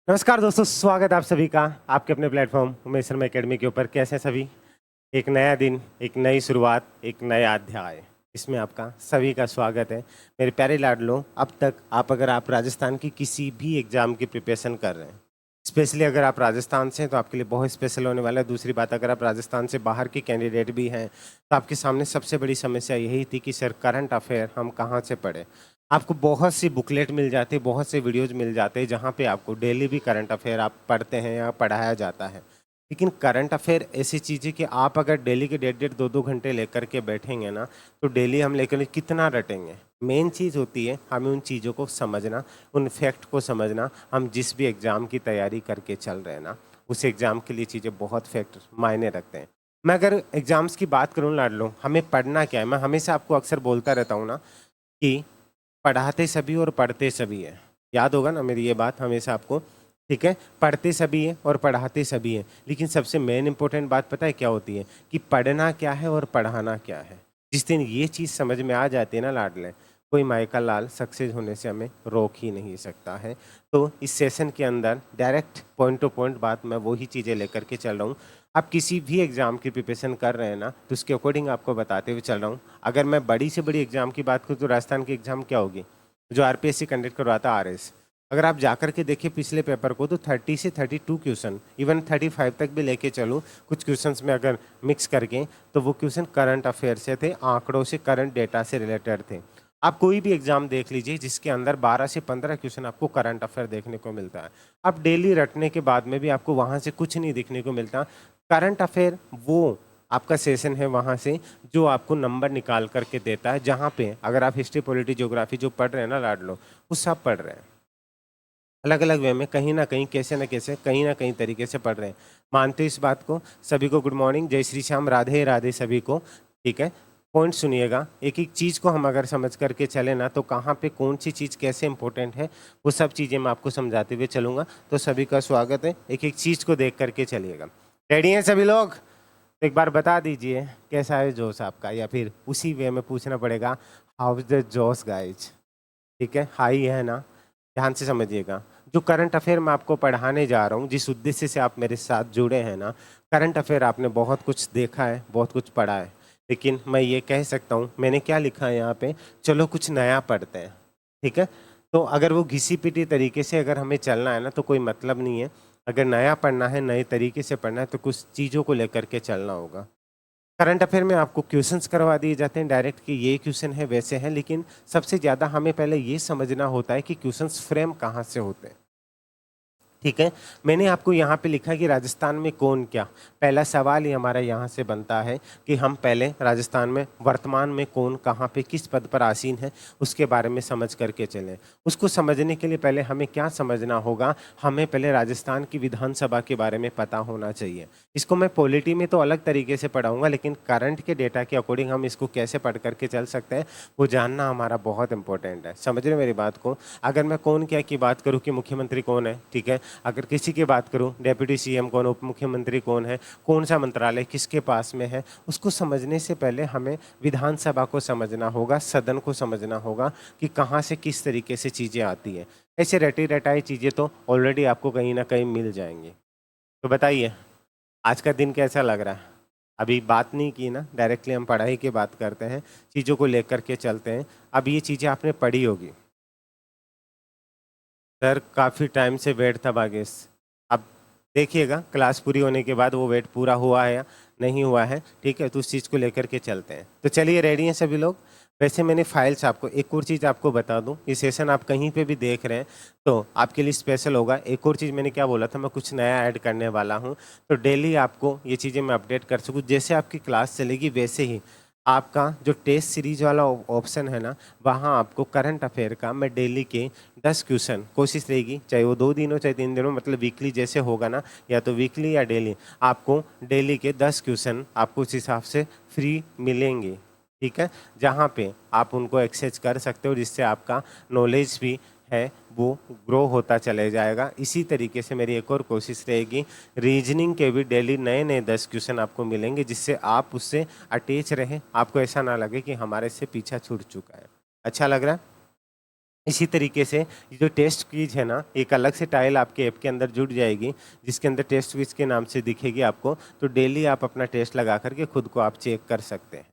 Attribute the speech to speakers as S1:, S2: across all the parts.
S1: नमस्कार दोस्तों, स्वागत है आप सभी का आपके अपने प्लेटफॉर्म उमेश शर्मा एकेडमी के ऊपर। कैसे हैं सभी? एक नया दिन, एक नई शुरुआत, एक नया अध्याय, इसमें आपका सभी का स्वागत है। मेरे प्यारे लाडलों, अब तक अगर आप राजस्थान की किसी भी एग्ज़ाम की प्रिपरेशन कर रहे हैं, स्पेशली अगर आप राजस्थान से हैं तो आपके लिए बहुत स्पेशल होने वाला है। दूसरी बात, अगर आप राजस्थान से बाहर के कैंडिडेट भी हैं तो आपके सामने सबसे बड़ी समस्या यही थी कि सर करंट अफेयर हम कहाँ से पढ़ें। आपको बहुत सी बुकलेट मिल जाती है, बहुत से वीडियोज मिल जाते हैं जहाँ पे आपको डेली भी करंट अफेयर आप पढ़ते हैं या पढ़ाया जाता है। लेकिन करंट अफेयर ऐसी चीज़ है कि आप अगर डेली के 1.5-2 घंटे लेकर के बैठेंगे ना, तो डेली हम लेकर कितना रटेंगे। मेन चीज़ होती है हमें उन चीज़ों को समझना, उन फैक्ट को समझना। हम जिस भी एग्ज़ाम की तैयारी करके चल रहे हैं ना, उस एग्ज़ाम के लिए चीज़ें बहुत फैक्ट मायने रखते हैं। मैं अगर एग्ज़ाम्स की बात करूँ लाडलो, हमें पढ़ना क्या है, मैं हमेशा आपको अक्सर बोलता रहता हूँ ना कि पढ़ाते सभी और पढ़ते सभी हैं। याद होगा ना मेरी ये बात हमेशा आपको, ठीक है? पढ़ते सभी हैं और पढ़ाते सभी हैं, लेकिन सबसे मेन इंपॉर्टेंट बात पता है क्या होती है कि पढ़ना क्या है और पढ़ाना क्या है। जिस दिन ये चीज़ समझ में आ जाती है ना लाडले, कोई माइकल लाल सक्सेस होने से हमें रोक ही नहीं सकता है। तो इस सेशन के अंदर डायरेक्ट पॉइंट टू पॉइंट बात मैं वही चीज़ें लेकर के चल रहा हूँ। आप किसी भी एग्ज़ाम की प्रिपरेशन कर रहे हैं ना, तो उसके अकॉर्डिंग आपको बताते हुए चल रहा हूँ। अगर मैं बड़ी से बड़ी एग्ज़ाम की बात करूँ तो राजस्थान की एग्ज़ाम क्या होगी, जो आरपीएससी कंडक्ट करवाता आरएस। अगर आप जाकर के देखिए पिछले पेपर को, तो 30 से 32 क्वेश्चन, इवन 35 तक भी लेके चलूँ कुछ क्वेश्चंस में अगर मिक्स करके, तो वो क्वेश्चन करंट अफेयर से थे, आंकड़ों से, करंट डेटा से रिलेटेड थे। आप कोई भी एग्जाम देख लीजिए जिसके अंदर 12 से 15 क्वेश्चन आपको करंट अफेयर देखने को मिलता है। अब डेली रटने के बाद में भी आपको वहाँ से कुछ नहीं दिखने को मिलता। करंट अफेयर वो आपका सेशन है वहाँ से जो आपको नंबर निकाल करके देता है, जहाँ पे अगर आप हिस्ट्री, पॉलिटी, ज्योग्राफी जो पढ़ रहे हैं ना लाडलो, वो सब पढ़ रहे हैं अलग अलग वे में, कहीं ना कहीं, कैसे ना कैसे, कहीं ना कहीं तरीके से पढ़ रहे हैं। मानते हो इस बात को? सभी को गुड मॉर्निंग, जय श्री श्याम, राधे राधे सभी को। ठीक है, पॉइंट सुनिएगा। एक एक चीज़ को हम अगर समझ करके चले ना, तो कहाँ पे कौन सी चीज़ कैसे इंपॉर्टेंट है, वो सब चीज़ें मैं आपको समझाते हुए चलूँगा। तो सभी का स्वागत है, एक एक चीज़ को देख करके चलिएगा। रेडी हैं सभी लोग? एक बार बता दीजिए कैसा है जोश आपका, या फिर उसी वे में पूछना पड़ेगा, हाउ इज द जोश गाइज? ठीक है, हाई है ना? ध्यान से समझिएगा। जो करंट अफेयर मैं आपको पढ़ाने जा रहा हूँ, जिस उद्देश्य से आप मेरे साथ जुड़े हैं ना, करंट अफेयर आपने बहुत कुछ देखा है, बहुत कुछ पढ़ा है, लेकिन मैं ये कह सकता हूँ, मैंने क्या लिखा है यहाँ पे, चलो कुछ नया पढ़ते हैं। ठीक है, तो अगर वो घिसी पिटी तरीके से अगर हमें चलना है ना, तो कोई मतलब नहीं है। अगर नया पढ़ना है, नए तरीके से पढ़ना है, तो कुछ चीज़ों को लेकर के चलना होगा। करंट अफेयर में आपको क्वेश्चंस करवा दिए जाते हैं डायरेक्ट कि ये क्वेश्चन है, वैसे हैं, लेकिन सबसे ज़्यादा हमें पहले ये समझना होता है कि क्वेश्चंस फ्रेम कहाँ से होते हैं। ठीक है, मैंने आपको यहाँ पे लिखा कि राजस्थान में कौन क्या। पहला सवाल ही हमारा यहाँ से बनता है कि हम पहले राजस्थान में वर्तमान में कौन कहाँ पे किस पद पर आसीन है, उसके बारे में समझ करके चलें। उसको समझने के लिए पहले हमें क्या समझना होगा, हमें पहले राजस्थान की विधानसभा के बारे में पता होना चाहिए। इसको मैं पॉलिटी में तो अलग तरीके से पढ़ाऊँगा, लेकिन करंट के डेटा के अकॉर्डिंग हम इसको कैसे पढ़ करके चल सकते हैं, वो जानना हमारा बहुत इंपॉर्टेंट है। समझ रहे हो मेरी बात को? अगर मैं कौन क्या की बात करूँ कि मुख्यमंत्री कौन है, ठीक है, अगर किसी की बात करूं डेप्यूटी सीएम कौन, उप मुख्यमंत्री कौन है, कौन सा मंत्रालय किसके पास में है, उसको समझने से पहले हमें विधानसभा को समझना होगा, सदन को समझना होगा कि कहाँ से किस तरीके से चीज़ें आती है। ऐसे रटी रटाई चीज़ें तो ऑलरेडी आपको कहीं ना कहीं मिल जाएंगी। तो बताइए आज का दिन कैसा लग रहा है? अभी बात नहीं की ना, डायरेक्टली हम पढ़ाई की बात करते हैं, चीज़ों को लेकर के चलते हैं। अब ये चीज़ें आपने पढ़ी होगी। सर काफ़ी टाइम से वेट था भागेश। अब देखिएगा क्लास पूरी होने के बाद वो वेट पूरा हुआ है या नहीं हुआ है, ठीक है, तो उस चीज़ को लेकर के चलते हैं। तो चलिए, रेडी हैं सभी लोग? वैसे मैंने फाइल्स आपको, एक और चीज़ आपको बता दूं, ये सेशन आप कहीं पे भी देख रहे हैं तो आपके लिए स्पेशल होगा। एक और चीज़ मैंने क्या बोला था, मैं कुछ नया ऐड करने वाला हूँ, तो डेली आपको ये चीज़ें मैं अपडेट कर सकूँ। जैसे आपकी क्लास चलेगी वैसे ही आपका जो टेस्ट सीरीज वाला ऑप्शन है ना, वहाँ आपको करंट अफेयर का मैं डेली के 10 क्वेश्चन, कोशिश रहेगी चाहे वो 2 दिन हो चाहे 3 दिन हो, मतलब वीकली जैसे होगा ना, या तो वीकली या डेली, आपको डेली के 10 क्वेश्चन आपको उस हिसाब से फ्री मिलेंगे। ठीक है, जहाँ पे आप उनको एक्सेस कर सकते हो, जिससे आपका नॉलेज भी है वो ग्रो होता चले जाएगा। इसी तरीके से मेरी एक और कोशिश रहेगी, रीजनिंग के भी डेली नए नए 10 क्वेश्चन आपको मिलेंगे, जिससे आप उससे अटैच रहें, आपको ऐसा ना लगे कि हमारे से पीछा छूट चुका है। अच्छा लग रहा है? इसी तरीके से ये जो टेस्ट क्विज है ना, एक अलग से टाइल आपके ऐप के अंदर जुड़ जाएगी, जिसके अंदर टेस्ट क्विज के नाम से दिखेगी आपको। तो डेली आप अपना टेस्ट लगा करके खुद को आप चेक कर सकते हैं।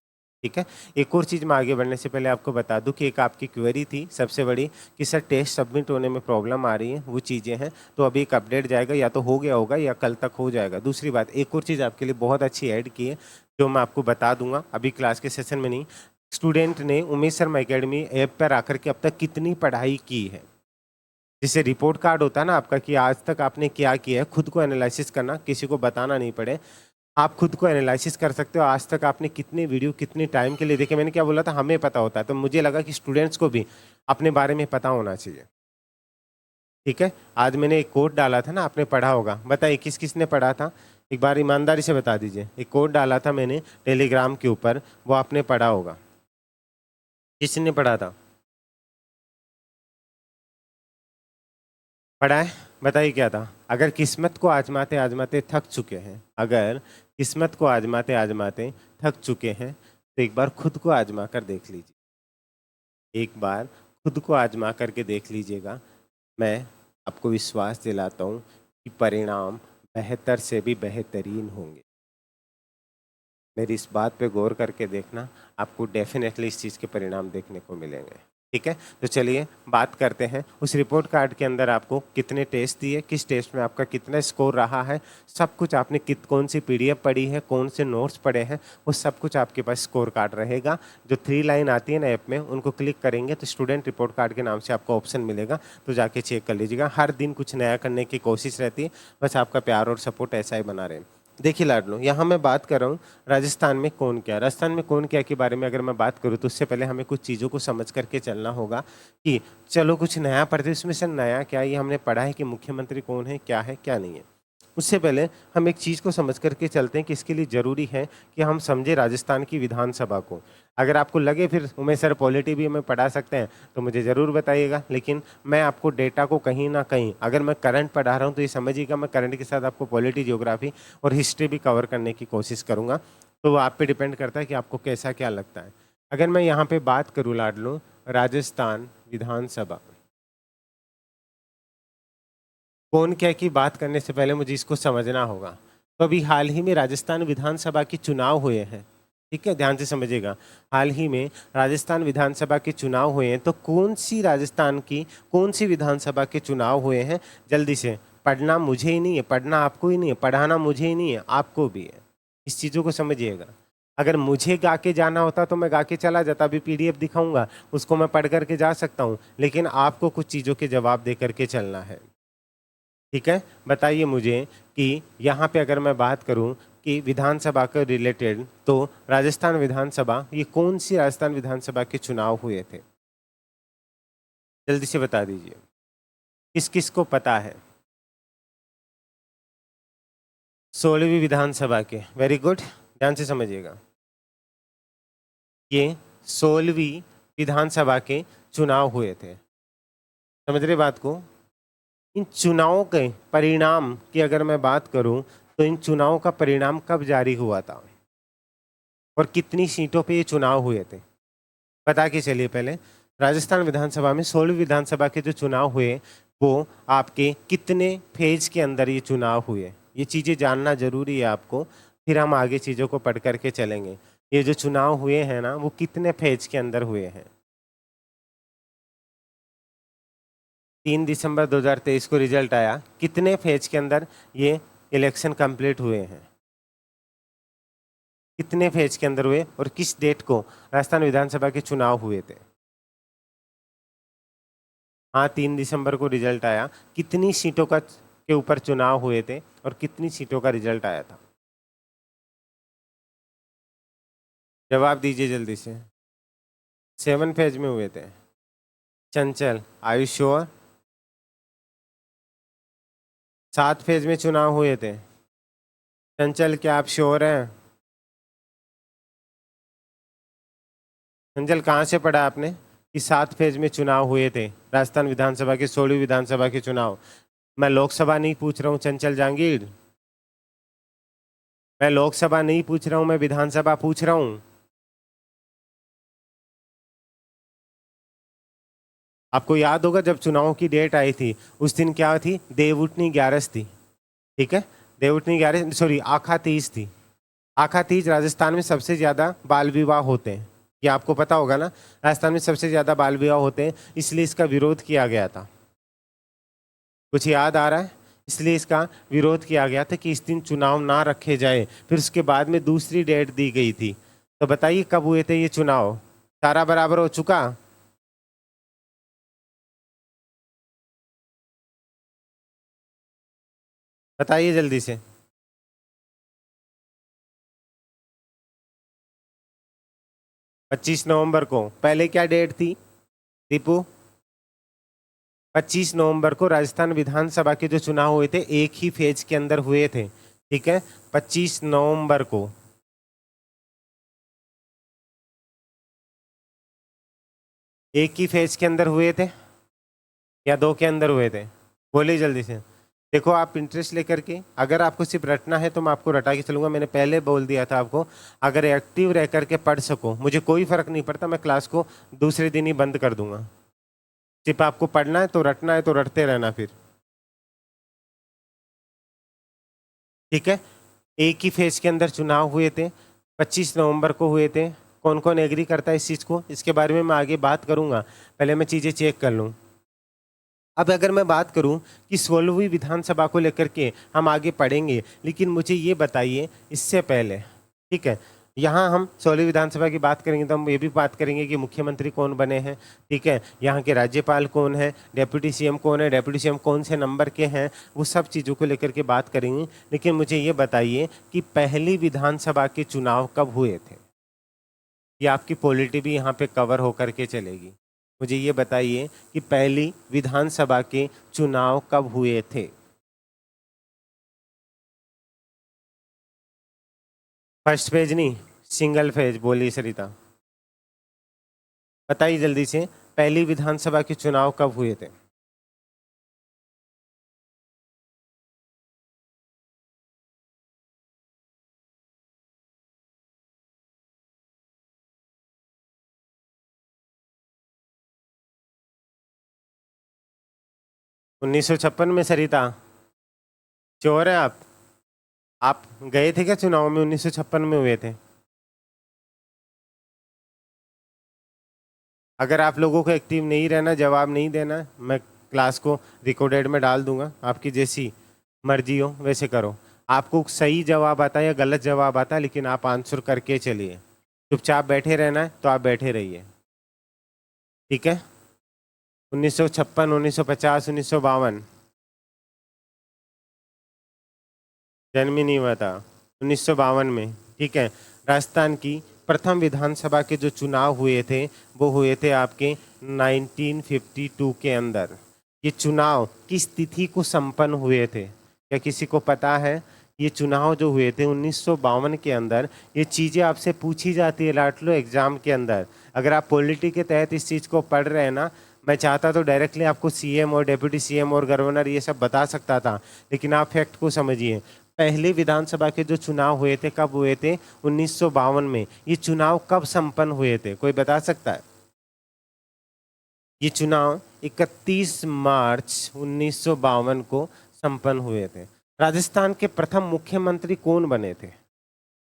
S1: ठीक है। एक और चीज़ मैं आगे बढ़ने से पहले आपको बता दूं कि एक आपकी क्वेरी थी सबसे बड़ी कि सर टेस्ट सबमिट होने में प्रॉब्लम आ रही है, वो चीज़ें हैं। तो अभी एक अपडेट जाएगा, या तो हो गया होगा या कल तक हो जाएगा। दूसरी बात, एक और चीज़ आपके लिए बहुत अच्छी ऐड की है, जो मैं आपको बता दूंगा अभी क्लास के सेशन में नहीं। स्टूडेंट ने उमेश शर्मा एकेडमी ऐप पर आकर के अब तक कितनी पढ़ाई की है, जिससे रिपोर्ट कार्ड होता है ना आपका, कि आज तक आपने क्या किया है, खुद को एनालिसिस करना, किसी को बताना नहीं पड़े। आप खुद को एनालिसिस कर सकते हो, आज तक आपने कितने वीडियो कितने टाइम के लिए देखे। मैंने क्या बोला था, हमें पता होता है, तो मुझे लगा कि स्टूडेंट्स को भी अपने बारे में पता होना चाहिए। ठीक है। आज मैंने एक कोड डाला था ना, आपने पढ़ा होगा, बताइए किस किस ने पढ़ा था, एक बार ईमानदारी से बता दीजिए। एक कोड डाला था मैंने टेलीग्राम के ऊपर, वो आपने पढ़ा होगा, किसने पढ़ा था, पढ़ा है, बताइए क्या था। अगर किस्मत को आजमाते आजमाते थक चुके हैं, अगर किस्मत को आजमाते आजमाते थक चुके हैं, तो एक बार खुद को आजमा कर देख लीजिए। एक बार खुद को आजमा करके देख लीजिएगा। मैं आपको विश्वास दिलाता हूँ कि परिणाम बेहतर से भी बेहतरीन होंगे। मेरी इस बात पे गौर करके देखना, आपको डेफिनेटली इस चीज़ के परिणाम देखने को मिलेंगे। ठीक है। तो चलिए बात करते हैं उस रिपोर्ट कार्ड के अंदर आपको कितने टेस्ट दिए, किस टेस्ट में आपका कितना स्कोर रहा है, सब कुछ आपने कौन सी पीडीएफ पढ़ी है, कौन से नोट्स पढ़े हैं, वो सब कुछ आपके पास स्कोर कार्ड रहेगा। जो 3 लाइन आती है ना ऐप में, उनको क्लिक करेंगे तो स्टूडेंट रिपोर्ट कार्ड के नाम से आपको ऑप्शन मिलेगा, तो जाके चेक कर लीजिएगा। हर दिन कुछ नया करने की कोशिश रहती है, बस आपका प्यार और सपोर्ट ऐसा ही बना रहे। देखिए लाडलो, यहाँ मैं बात कर रहा हूँ राजस्थान में कौन क्या, राजस्थान में कौन क्या के बारे में अगर मैं बात करूँ, तो उससे पहले हमें कुछ चीज़ों को समझ करके चलना होगा कि चलो कुछ नया पढ़ते, उसमें से नया क्या, ये हमने पढ़ा है कि मुख्यमंत्री कौन है क्या नहीं है। उससे पहले हम एक चीज़ को समझ करके चलते हैं कि इसके लिए ज़रूरी है कि हम समझे राजस्थान की विधानसभा को। अगर आपको लगे फिर उमेश सर पॉलिटी भी हमें पढ़ा सकते हैं, तो मुझे ज़रूर बताइएगा। लेकिन मैं आपको डेटा को कहीं ना कहीं, अगर मैं करंट पढ़ा रहा हूँ तो ये समझिएगा, मैं करंट के साथ आपको पॉलिटी, ज्योग्राफी और हिस्ट्री भी कवर करने की कोशिश करूँगा। तो वो आप पे डिपेंड करता है कि आपको कैसा क्या लगता है। अगर मैं यहाँ पे बात करूँ लाडलो, राजस्थान विधानसभा कौन क्या की बात करने से पहले मुझे इसको समझना होगा। तो अभी हाल ही में राजस्थान विधानसभा के चुनाव हुए हैं। ठीक है, ध्यान से समझिएगा। हाल ही में राजस्थान विधानसभा के चुनाव हुए हैं, तो कौन सी राजस्थान की कौन सी विधानसभा के चुनाव हुए हैं, जल्दी से। पढ़ना मुझे ही नहीं है, पढ़ना आपको ही नहीं है, पढ़ाना मुझे ही नहीं है, आपको भी है। इस चीज़ों को समझिएगा। अगर मुझे गा के जाना होता तो मैं गा के चला जाता, अभी पीडीएफ दिखाऊंगा, उसको मैं पढ़ करके जा सकता हूँ, लेकिन आपको कुछ चीज़ों के जवाब दे करके चलना है। ठीक है। बताइए मुझे कि यहाँ पे अगर मैं बात करूँ कि विधानसभा के रिलेटेड, तो राजस्थान विधानसभा, ये कौन सी राजस्थान विधानसभा के चुनाव हुए थे, जल्दी से बता दीजिए। किस किस को पता है। 16वीं विधानसभा के, वेरी गुड, ध्यान से समझिएगा। ये 16वीं विधानसभा के चुनाव हुए थे, समझ रहे बात को। इन चुनावों के परिणाम की अगर मैं बात करूं, तो इन चुनावों का परिणाम कब जारी हुआ था और कितनी सीटों पे ये चुनाव हुए थे, बता के चलिए पहले। राजस्थान विधानसभा में 16वीं विधानसभा के जो चुनाव हुए, वो आपके कितने फेज के अंदर ये चुनाव हुए, ये चीज़ें जानना जरूरी है आपको। फिर हम आगे चीज़ों को पढ़ करके चलेंगे। ये जो चुनाव हुए हैं ना, वो कितने फेज के अंदर हुए हैं। 3 दिसंबर 2023 को रिजल्ट आया, कितने फेज के अंदर ये इलेक्शन कंप्लीट हुए हैं, कितने फेज के अंदर हुए और किस डेट को राजस्थान विधानसभा के चुनाव हुए थे। हाँ, 3 दिसंबर को रिजल्ट आया। कितनी सीटों का के ऊपर चुनाव हुए थे और कितनी सीटों का रिजल्ट आया था, जवाब दीजिए जल्दी से। 7 फेज में हुए थे। चंचल, आर यू श्योर। 7 फेज में चुनाव हुए थे। चंचल, क्या आप श्योर हैं। चंचल, कहाँ से पढ़ा आपने कि 7 फेज में चुनाव हुए थे, राजस्थान विधानसभा के 16वीं विधानसभा के चुनाव। मैं लोकसभा नहीं पूछ रहा हूँ चंचल जहांगीर, मैं लोकसभा नहीं पूछ रहा हूँ, मैं विधानसभा पूछ रहा हूँ। आपको याद होगा जब चुनाव की डेट आई थी उस दिन क्या थी, देवउठनी 11 थी। ठीक है, देवउठनी 11, सॉरी आखा तीज थी। आखा तीज राजस्थान में सबसे ज़्यादा बाल विवाह होते हैं, ये आपको पता होगा ना। राजस्थान में सबसे ज़्यादा बाल विवाह होते हैं, इसलिए इसका विरोध किया गया था। कुछ याद आ रहा है? इसलिए इसका विरोध किया गया था कि इस दिन चुनाव ना रखे जाए। फिर उसके बाद में दूसरी डेट दी गई थी। तो बताइए कब हुए थे ये चुनाव? सारा बराबर हो चुका? बताइए जल्दी से। 25 नवंबर को। पहले क्या डेट थी दीपू? 25 नवंबर को राजस्थान विधानसभा के जो चुनाव हुए थे एक ही फेज के अंदर हुए थे। ठीक है, 25 नवंबर को। एक ही फेज के अंदर हुए थे या दो के अंदर हुए थे? बोलिए जल्दी से। देखो आप इंटरेस्ट लेकर के, अगर आपको सिर्फ रटना है तो मैं आपको रटा के चलूंगा। मैंने पहले बोल दिया था आपको, अगर एक्टिव रह करके पढ़ सको मुझे कोई फर्क नहीं पड़ता, मैं क्लास को दूसरे दिन ही बंद कर दूंगा। सिर्फ आपको पढ़ना है तो रटना है तो रटते रहना फिर। ठीक है, एक ही फेज के अंदर चुनाव हुए थे, 25 नवंबर को हुए थे। कौन कौन एग्री करता है इस चीज़ को? इसके बारे में मैं आगे बात करूंगा, पहले मैं चीज़ें चेक कर लूँ। अब अगर मैं बात करूं कि 16वीं विधानसभा को लेकर के हम आगे पढ़ेंगे, लेकिन मुझे ये बताइए इससे पहले, ठीक है, यहाँ हम 16वीं विधानसभा की बात करेंगे तो हम ये भी बात करेंगे कि मुख्यमंत्री कौन बने हैं। ठीक है, यहाँ के राज्यपाल कौन है, डेप्यूटी सीएम कौन है, डेप्यूटी सीएम कौन से नंबर के हैं, वो सब चीज़ों को लेकर के बात करेंगे। लेकिन मुझे ये बताइए कि पहली विधानसभा के चुनाव कब हुए थे? ये आपकी पॉलिटी भी यहाँ पे कवर होकर के चलेगी। मुझे ये बताइए कि पहली विधानसभा के चुनाव कब हुए थे? फर्स्ट फेज नहीं, सिंगल फेज। बोलिए सरिता, बताइए जल्दी से, पहली विधानसभा के चुनाव कब हुए थे? 1956 में सरिता? श्योर है आप गए थे क्या चुनाव में? 1956 में हुए थे। अगर आप लोगों को एक्टिव नहीं रहना, जवाब नहीं देना, मैं क्लास को रिकॉर्डेड में डाल दूंगा। आपकी जैसी मर्जी हो वैसे करो। आपको सही जवाब आता है या गलत जवाब आता है, लेकिन आप आंसर करके चलिए। चुपचाप बैठे रहना है तो आप बैठे रहिए। ठीक है, 1956, 1950, 1952 जन्म ही नहीं हुआ था। 1952 में। ठीक है, राजस्थान की प्रथम विधानसभा के जो चुनाव हुए थे वो हुए थे आपके 1952 के अंदर। ये चुनाव किस तिथि को संपन्न हुए थे, क्या किसी को पता है? ये चुनाव जो हुए थे 1952 के अंदर, ये चीज़ें आपसे पूछी जाती है लाटलो एग्जाम के अंदर। अगर आप पॉलिटी के तहत इस चीज़ को पढ़ रहे हैं ना, मैं चाहता तो डायरेक्टली आपको सीएम और डेप्यूटी सीएम और गवर्नर ये सब बता सकता था, लेकिन आप फैक्ट को समझिए। पहले विधानसभा के जो चुनाव हुए थे कब हुए थे? 1952 में। ये चुनाव कब संपन्न हुए थे, कोई बता सकता है? ये चुनाव 31 मार्च 1952 को संपन्न हुए थे। राजस्थान के प्रथम मुख्यमंत्री कौन बने थे?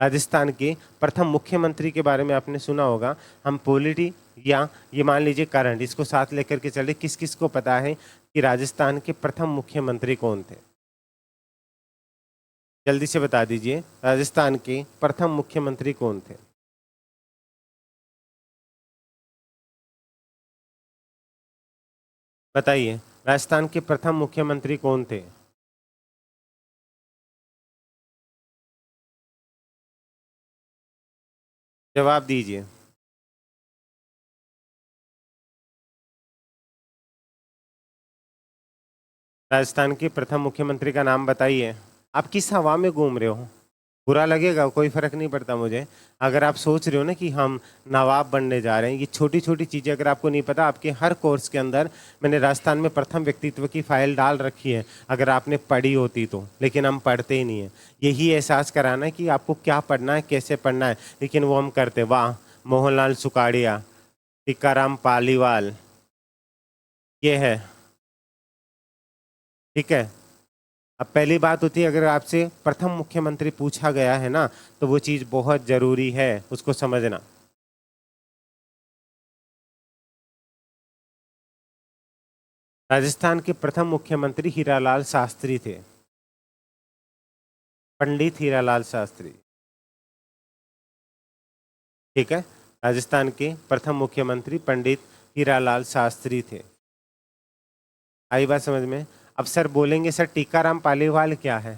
S1: राजस्थान के प्रथम मुख्यमंत्री के बारे में आपने सुना होगा। हम पॉलिटी या ये मान लीजिए करंट, इसको साथ लेकर के चले। किस किस को पता है कि राजस्थान के प्रथम मुख्यमंत्री कौन थे? जल्दी से बता दीजिए, राजस्थान के प्रथम मुख्यमंत्री कौन थे? बताइए, राजस्थान के प्रथम मुख्यमंत्री कौन थे? जवाब दीजिए। राजस्थान के प्रथम मुख्यमंत्री का नाम बताइए। आप किस हवा में घूम रहे हो? बुरा लगेगा, कोई फर्क नहीं पड़ता मुझे। अगर आप सोच रहे हो ना कि हम नवाब बनने जा रहे हैं, ये छोटी छोटी चीज़ें अगर आपको नहीं पता, आपके हर कोर्स के अंदर मैंने राजस्थान में प्रथम व्यक्तित्व की फाइल डाल रखी है, अगर आपने पढ़ी होती तो। लेकिन हम पढ़ते ही नहीं है। यही एहसास कराना है कि आपको क्या पढ़ना है, कैसे पढ़ना है, लेकिन वो हम करते। वाह, मोहनलाल सुखाड़िया, टीकाराम पालीवाल, ये है, ठीक है। अब पहली बात होती है, अगर आपसे प्रथम मुख्यमंत्री पूछा गया है ना, तो वो चीज बहुत जरूरी है उसको समझना। राजस्थान के प्रथम मुख्यमंत्री हीरालाल शास्त्री थे, पंडित हीरालाल शास्त्री, ठीक है। राजस्थान के प्रथम मुख्यमंत्री पंडित हीरालाल शास्त्री थे। आई बात समझ में? अब सर बोलेंगे सर टीकाराम पालीवाल क्या है,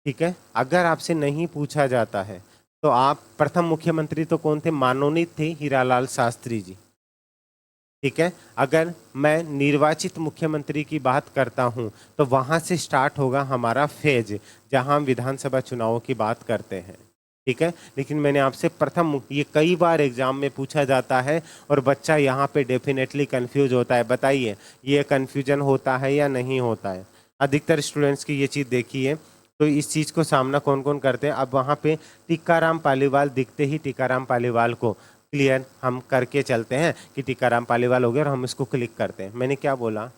S1: ठीक है। अगर आपसे नहीं पूछा जाता है तो आप प्रथम मुख्यमंत्री तो कौन थे? मनोनीत थे हीरालाल शास्त्री जी, ठीक है। अगर मैं निर्वाचित मुख्यमंत्री की बात करता हूं तो वहां से स्टार्ट होगा हमारा फेज, जहां हम विधानसभा चुनावों की बात करते हैं, ठीक है। लेकिन मैंने आपसे प्रथम, ये कई बार एग्जाम में पूछा जाता है और बच्चा यहाँ पे डेफिनेटली कंफ्यूज होता है। बताइए ये कंफ्यूजन होता है या नहीं होता है? अधिकतर स्टूडेंट्स की ये चीज़ देखी है। तो इस चीज़ को सामना कौन कौन करते हैं? अब वहाँ पे टीकाराम पालीवाल दिखते ही टीकाराम पालीवाल को क्लियर हम करके चलते हैं कि टीकाराम पालीवाल हो गया और हम इसको क्लिक करते हैं। मैंने क्या बोला?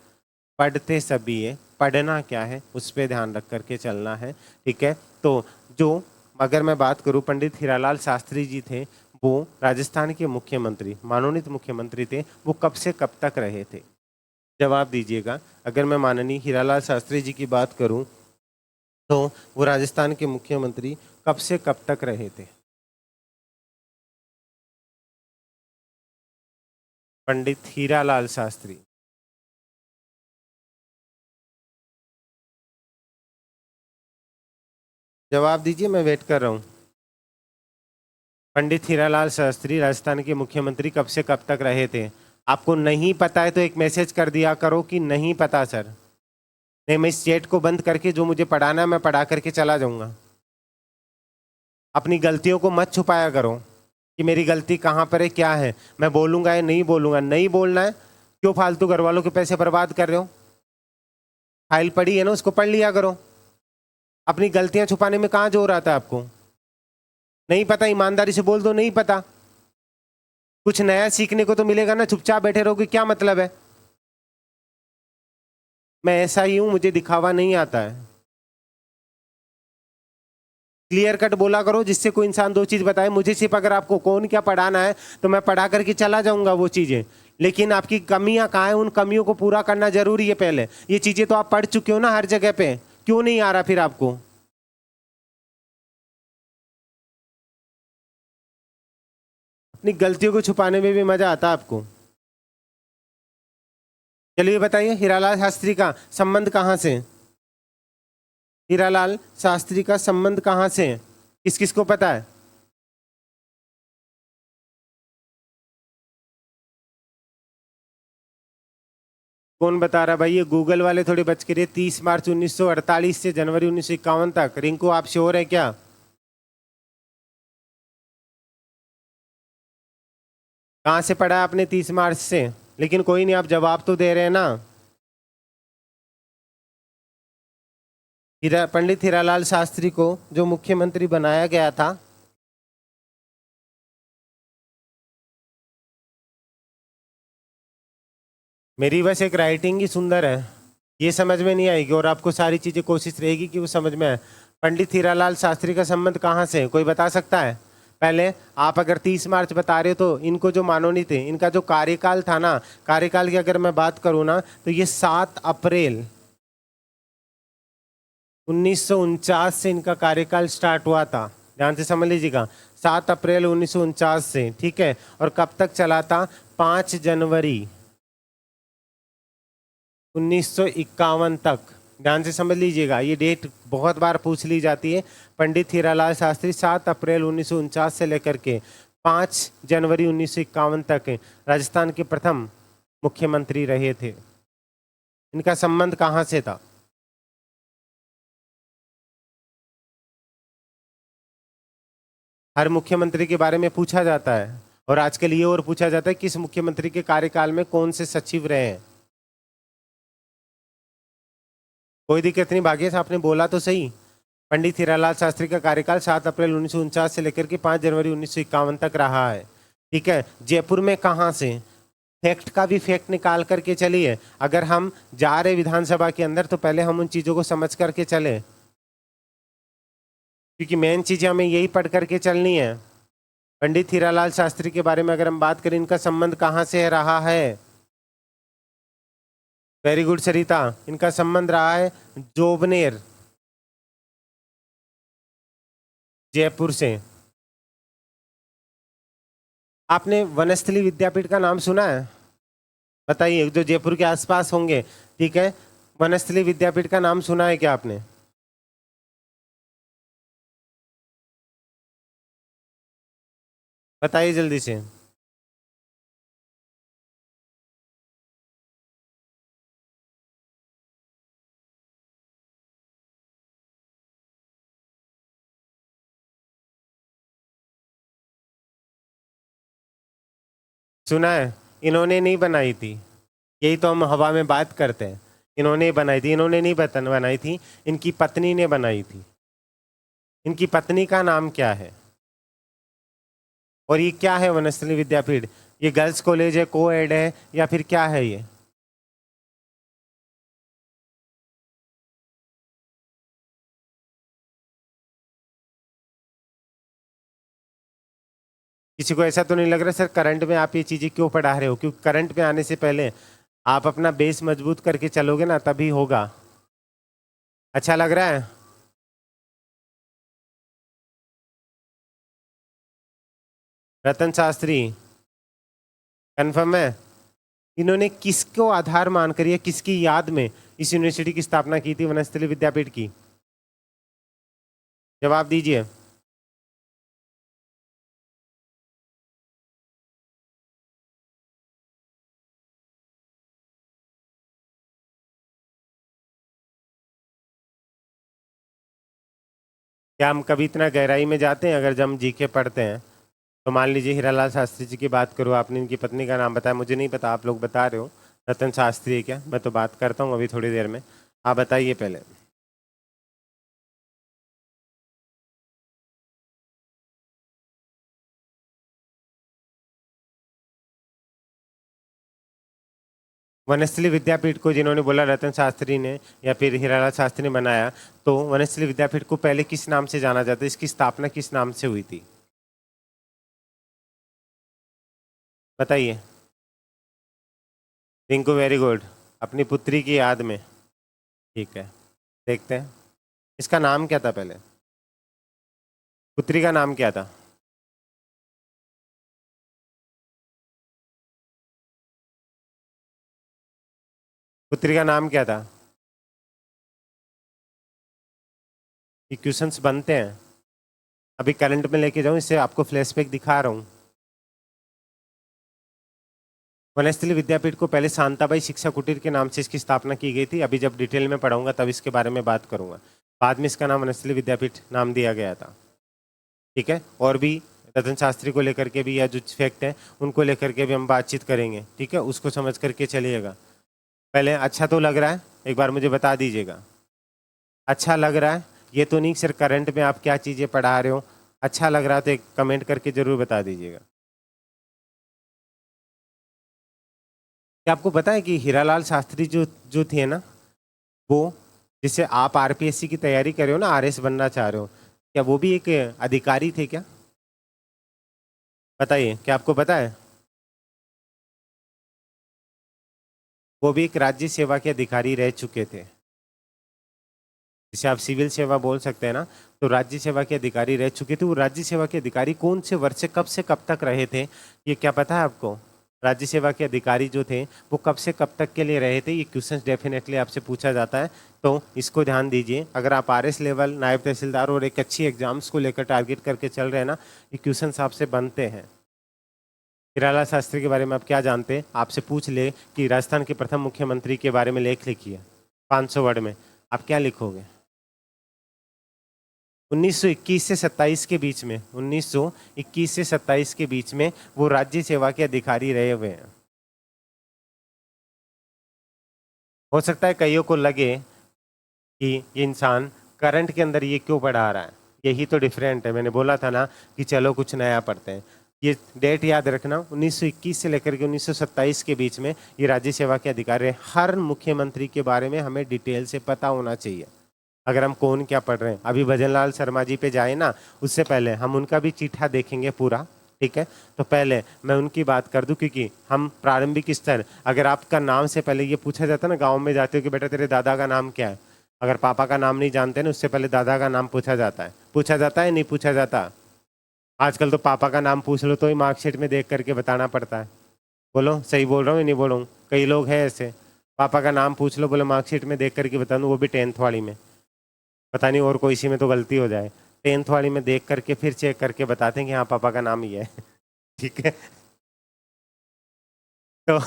S1: पढ़ते सभी है, पढ़ना क्या है उस पर ध्यान रख करके चलना है, ठीक है। तो जो, अगर मैं बात करूं, पंडित हीरालाल शास्त्री जी थे, वो राजस्थान के मुख्यमंत्री, मनोनीत मुख्यमंत्री थे। वो कब से कब तक रहे थे? जवाब दीजिएगा। अगर मैं माननीय हीरालाल शास्त्री जी की बात करूं तो वो राजस्थान के मुख्यमंत्री कब से कब तक रहे थे? पंडित हीरालाल शास्त्री। जवाब दीजिए, मैं वेट कर रहा हूँ। पंडित हीरालाल शास्त्री राजस्थान के मुख्यमंत्री कब से कब तक रहे थे? आपको नहीं पता है तो एक मैसेज कर दिया करो कि नहीं पता सर। नहीं, मैं इस चैट को बंद करके जो मुझे पढ़ाना है मैं पढ़ा करके चला जाऊंगा। अपनी गलतियों को मत छुपाया करो कि मेरी गलती कहाँ पर है, क्या है। मैं बोलूंगा या नहीं बोलूंगा? नहीं बोलना है। क्यों फालतू घर वालों के पैसे बर्बाद कर रहे हो? फाइल पढ़ी है ना, उसको पढ़ लिया करो। अपनी गलतियां छुपाने में कहाँ जोर आता है आपको? नहीं पता, ईमानदारी से बोल दो नहीं पता। कुछ नया सीखने को तो मिलेगा ना, चुपचाप बैठे रहोगे क्या मतलब है? मैं ऐसा ही हूं, मुझे दिखावा नहीं आता है। क्लियर कट बोला करो, जिससे कोई इंसान दो चीज बताए। मुझे सिर्फ अगर आपको कौन क्या पढ़ाना है तो मैं पढ़ा करके चला जाऊंगा वो चीजें, लेकिन आपकी कमियां कहाँ हैं, उन कमियों को पूरा करना जरूरी है पहले। ये चीजें तो आप पढ़ चुके हो ना हर जगह पे, क्यों नहीं आ रहा फिर आपको? अपनी गलतियों को छुपाने में भी मजा आता है आपको। चलिए बताइए, हीरालाल शास्त्री का संबंध कहाँ से? हीरालाल शास्त्री का संबंध कहाँ से है? किस किस को पता है? कौन बता रहा भाई? ये गूगल वाले थोड़े बच के रहे। 30 मार्च 1948 से जनवरी 1951 तक। रिंकू आप श्योर है क्या? कहाँ से पढ़ा है आपने 30 मार्च से? लेकिन कोई नहीं, आप जवाब तो दे रहे हैं ना। पंडित हीरालाल शास्त्री को जो मुख्यमंत्री बनाया गया था, मेरी बस एक राइटिंग ही सुंदर है, ये समझ में नहीं आएगी और आपको सारी चीजें कोशिश रहेगी कि वो समझ में आए। पंडित हीरालाल शास्त्री का संबंध कहाँ से है, कोई बता सकता है? पहले आप अगर 30 मार्च बता रहे हो तो इनको जो माननीय थे, इनका जो कार्यकाल था ना, कार्यकाल की अगर मैं बात करूँ ना तो ये 7 अप्रैल 1949 से इनका कार्यकाल स्टार्ट हुआ था। ध्यान से समझ लीजिएगा, 7 अप्रैल 1949 से, ठीक है। और कब तक चला था? 5 जनवरी 1951 तक। ध्यान से समझ लीजिएगा, ये डेट बहुत बार पूछ ली जाती है। पंडित हीरालाल शास्त्री 7 अप्रैल 1949 से लेकर के 5 जनवरी 1951 तक राजस्थान के प्रथम मुख्यमंत्री रहे थे। इनका संबंध कहाँ से था? हर मुख्यमंत्री के बारे में पूछा जाता है और आजकल ये और पूछा जाता है किस मुख्यमंत्री के कार्यकाल में कौन से सचिव रहे हैं। कोई दिक्कत नहीं, भाग्य से आपने बोला तो सही। पंडित हीरालाल शास्त्री का कार्यकाल 7 अप्रैल 1949 से लेकर के 5 जनवरी 1951 तक रहा है, ठीक है। जयपुर में कहाँ से? फैक्ट का भी फैक्ट निकाल करके चलिए। अगर हम जा रहे विधानसभा के अंदर तो पहले हम उन चीज़ों को समझ करके चले, क्योंकि मेन चीज़ हमें यही पढ़ करके चलनी है। पंडित हीरालाल शास्त्री के बारे में अगर हम बात करें, इनका संबंध कहाँ से रहा है? वेरी गुड सरिता, इनका संबंध रहा है जोबनेर, जयपुर से। आपने वनस्थली विद्यापीठ का नाम सुना है? बताइए, जो जयपुर के आसपास होंगे, ठीक है। वनस्थली विद्यापीठ का नाम सुना है क्या आपने? बताइए जल्दी से। सुना है? इन्होंने नहीं बनाई थी, यही तो हम हवा में बात करते हैं। इन्होंने बनाई थी, इन्होंने नहीं बनाई थी, इनकी पत्नी ने बनाई थी। इनकी पत्नी का नाम क्या है? और ये क्या है वनस्थली विद्यापीठ? ये गर्ल्स कॉलेज है, को एड है, या फिर क्या है ये? किसी को ऐसा तो नहीं लग रहा सर करंट में आप ये चीज़ें क्यों पढ़ा रहे हो? क्योंकि करंट में आने से पहले आप अपना बेस मजबूत करके चलोगे ना, तभी होगा। अच्छा लग रहा है? रतन शास्त्री कंफर्म है? इन्होंने किसको आधार मानकर या किसकी याद में इस यूनिवर्सिटी की स्थापना की थी, वनस्थली विद्यापीठ की? जवाब दीजिए। क्या हम कभी इतना गहराई में जाते हैं? अगर जब हम जीके पढ़ते हैं तो मान लीजिए हीरालाल शास्त्री जी की बात करो, आपने इनकी पत्नी का नाम बताया, मुझे नहीं पता, आप लोग बता रहे हो रतन शास्त्री है क्या? मैं तो बात करता हूँ अभी थोड़ी देर में, आप बताइए पहले। वनस्थली विद्यापीठ को जिन्होंने बोला रतन शास्त्री ने या फिर हीरालाल शास्त्री ने बनाया, तो वनस्थली विद्यापीठ को पहले किस नाम से जाना जाता है? इसकी स्थापना किस नाम से हुई थी? बताइए। रिंकू, वेरी गुड, अपनी पुत्री की याद में। ठीक है, देखते हैं इसका नाम क्या था पहले, पुत्री का नाम क्या था? पुत्री का नाम क्या था? ये क्वेश्चंस बनते हैं, अभी करंट में लेके जाऊं, इससे आपको फ्लैशबैक दिखा रहा हूँ। वनस्थली विद्यापीठ को पहले शांताबाई शिक्षा कुटीर के नाम से इसकी स्थापना की गई थी। अभी जब डिटेल में पढ़ाऊंगा तब इसके बारे में बात करूंगा। बाद में इसका नाम वनस्थली विद्यापीठ नाम दिया गया था, ठीक है। और भी रतन शास्त्री को लेकर के भी, या जो फैक्ट है उनको लेकर के भी हम बातचीत करेंगे, ठीक है। उसको समझ करके चलिएगा। पहले अच्छा तो लग रहा है? एक बार मुझे बता दीजिएगा, अच्छा लग रहा है? ये तो नहीं सर करंट में आप क्या चीज़ें पढ़ा रहे हो, अच्छा लग रहा है तो एक कमेंट करके ज़रूर बता दीजिएगा। क्या आपको पता है कि हीरालाल शास्त्री जो जो थे ना, वो, जिससे आप आरपीएससी की तैयारी कर रहे हो ना, आरएस बनना चाह रहे हो, क्या वो भी एक अधिकारी थे क्या? बताइए, क्या आपको पता है? वो भी एक राज्य सेवा के अधिकारी रह चुके थे, जिसे आप सिविल सेवा बोल सकते हैं ना, तो राज्य सेवा के अधिकारी रह चुके थे। वो राज्य सेवा के अधिकारी कौन से कब तक रहे थे, ये क्या पता है आपको? राज्य सेवा के अधिकारी जो थे वो कब से कब तक के लिए रहे थे? ये क्वेश्चन डेफिनेटली आपसे पूछा जाता है, तो इसको ध्यान दीजिए। अगर आप आरएस लेवल, नायब तहसीलदार और एक अच्छी एग्जाम्स को लेकर टारगेट करके चल रहे हैं ना, ये क्वेश्चन आपसे बनते हैं। हीरालाल शास्त्री के बारे में आप क्या जानते हैं? आपसे पूछ ले कि राजस्थान के प्रथम मुख्यमंत्री के बारे में लेख लिखिए 500 वर्ड में, आप क्या लिखोगे? 1921 से 27 के बीच में, 1921 से 27 के बीच में वो राज्य सेवा के अधिकारी रहे हुए हैं। हो सकता है कईयों को लगे कि ये इंसान करंट के अंदर ये क्यों पढ़ा रहा है, यही तो डिफरेंट है। मैंने बोला था ना कि चलो कुछ नया पढ़ते हैं। ये डेट याद रखना, 1921 से लेकर के 1927 के बीच में ये राज्य सेवा के अधिकार है। हर मुख्यमंत्री के बारे में हमें डिटेल से पता होना चाहिए, अगर हम कौन क्या पढ़ रहे हैं। अभी भजन लाल शर्मा जी पे जाए ना, उससे पहले हम उनका भी चिट्ठा देखेंगे पूरा, ठीक है। तो पहले मैं उनकी बात कर दूं, क्योंकि हम प्रारंभिक स्तर, अगर आपका नाम से पहले ये पूछा जाता है ना, गाँव में जाते हो कि बेटा तेरे दादा का नाम क्या है, अगर पापा का नाम नहीं जानते ना, उससे पहले दादा का नाम पूछा जाता है। पूछा जाता है नहीं पूछा जाता? आजकल तो पापा का नाम पूछ लो तो ही मार्कशीट में देख करके बताना पड़ता है। बोलो सही बोल रहा हूँ या नहीं बोल रहा हूँ? कई लोग हैं ऐसे, पापा का नाम पूछ लो, बोले मार्कशीट में देख करके बता दूँ, वो भी 10th वाली में। पता नहीं और कोई सी में तो गलती हो जाए, 10th वाली में देख करके फिर चेक करके बताते हैं कि हाँ पापा का नाम ये है। ठीक है। तो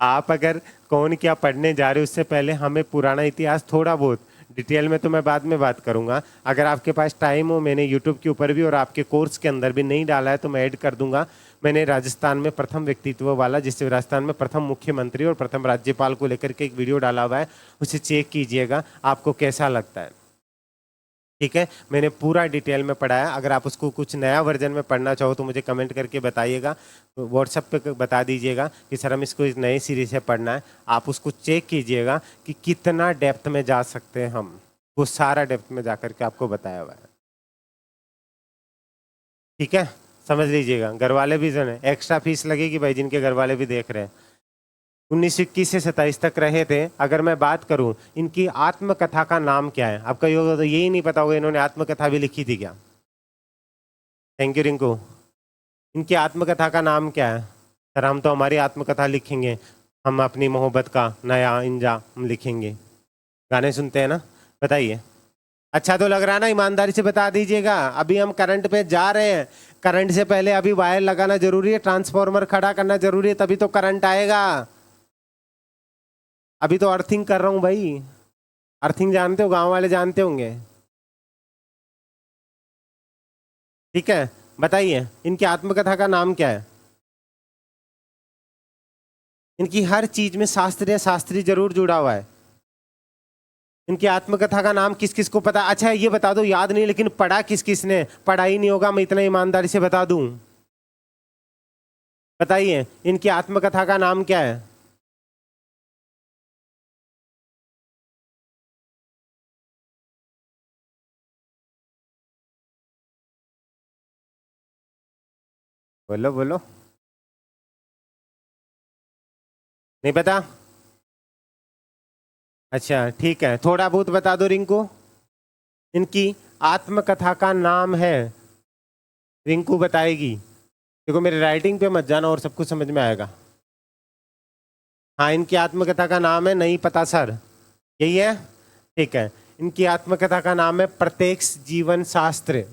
S1: आप अगर कौन क्या पढ़ने जा रहे हो, उससे पहले हमें पुराना इतिहास थोड़ा बहुत, डिटेल में तो मैं बाद में बात करूंगा। अगर आपके पास टाइम हो, मैंने यूट्यूब के ऊपर भी और आपके कोर्स के अंदर भी नहीं डाला है तो मैं ऐड कर दूंगा। मैंने राजस्थान में प्रथम व्यक्तित्व वाला, जिससे राजस्थान में प्रथम मुख्यमंत्री और प्रथम राज्यपाल को लेकर के एक वीडियो डाला हुआ है, उसे चेक कीजिएगा, आपको कैसा लगता है। ठीक है, मैंने पूरा डिटेल में पढ़ा है। अगर आप उसको कुछ नया वर्जन में पढ़ना चाहो तो मुझे कमेंट करके बताइएगा, व्हाट्सएप पे बता दीजिएगा कि सर हम इसको इस नए सीरीज से पढ़ना है। आप उसको चेक कीजिएगा कि कितना डेप्थ में जा सकते हैं हम, वो सारा डेप्थ में जा करके आपको बताया हुआ है। ठीक है, समझ लीजिएगा। घर वाले भी जो है एक्स्ट्रा फीस लगेगी भाई, जिनके घर वाले भी देख रहे हैं। 1921 से 27 तक रहे थे। अगर मैं बात करूं इनकी आत्मकथा का नाम क्या है, आपका योग तो यही नहीं पता होगा इन्होंने आत्मकथा भी लिखी थी क्या? Thank you Rinku. इनकी आत्मकथा का नाम क्या है? सर हम तो हमारी आत्मकथा लिखेंगे, हम अपनी मोहब्बत का नया इंजा हम लिखेंगे। गाने सुनते हैं ना, बताइए। अच्छा तो लग रहा है ना, ईमानदारी से बता दीजिएगा। अभी हम करंट पे जा रहे हैं, करंट से पहले अभी वायर लगाना जरूरी है, ट्रांसफार्मर खड़ा करना जरूरी है, तभी तो करंट आएगा। अभी तो अर्थिंग कर रहा हूं भाई। अर्थिंग जानते हो, गांव वाले जानते होंगे। ठीक है, बताइए इनकी आत्मकथा का नाम क्या है? इनकी हर चीज में शास्त्रीय शास्त्री जरूर जुड़ा हुआ है। इनकी आत्मकथा का नाम किस किस को पता? अच्छा ये बता दो, याद नहीं लेकिन पढ़ा किस किस ने? पढ़ा ही नहीं होगा, मैं इतना ईमानदारी से बता दूं। बताइए इनकी आत्मकथा का नाम क्या है? बोलो बोलो। नहीं पता? अच्छा ठीक है, थोड़ा बहुत बता दो रिंकू। इनकी आत्मकथा का नाम है, रिंकू बताएगी। देखो मेरे राइटिंग पे मत जाना और सब कुछ समझ में आएगा। हाँ इनकी आत्मकथा का नाम है, नहीं पता सर, यही है? ठीक है, इनकी आत्मकथा का नाम है प्रत्यक्ष जीवन शास्त्र।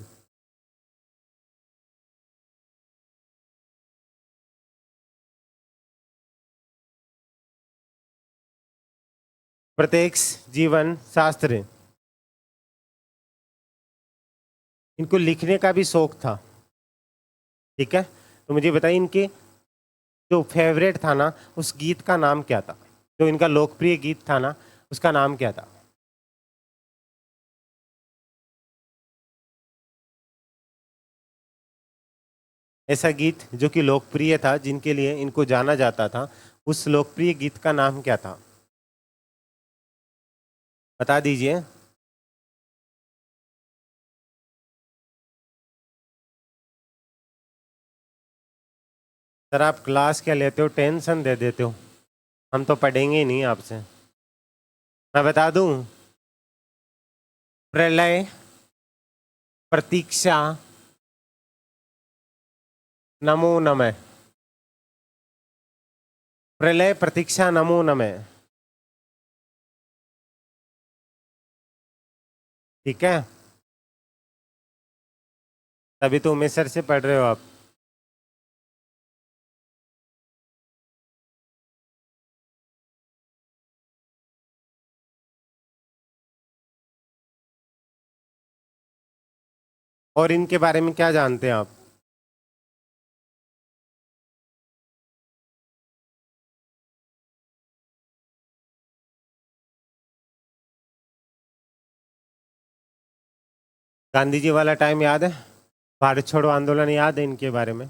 S1: प्रत्यक्ष जीवन शास्त्र। इनको लिखने का भी शौक था। ठीक है, तो मुझे बताइए इनके जो फेवरेट था ना, उस गीत का नाम क्या था? जो इनका लोकप्रिय गीत था ना, उसका नाम क्या था? ऐसा गीत जो कि लोकप्रिय था, जिनके लिए इनको जाना जाता था, उस लोकप्रिय गीत का नाम क्या था? बता दीजिए। सर आप क्लास क्या लेते हो, टेंशन दे देते हो। हम तो पढ़ेंगे ही नहीं आपसे। मैं बता दूं, प्रलय, प्रतीक्षा, नमो नमः। प्रलय प्रतीक्षा नमो नमः। ठीक है, तभी तो उमेश सर से पढ़ रहे हो आप। और इनके बारे में क्या जानते हैं आप? गांधी जी वाला टाइम याद है? भारत छोड़ो आंदोलन याद है इनके बारे में?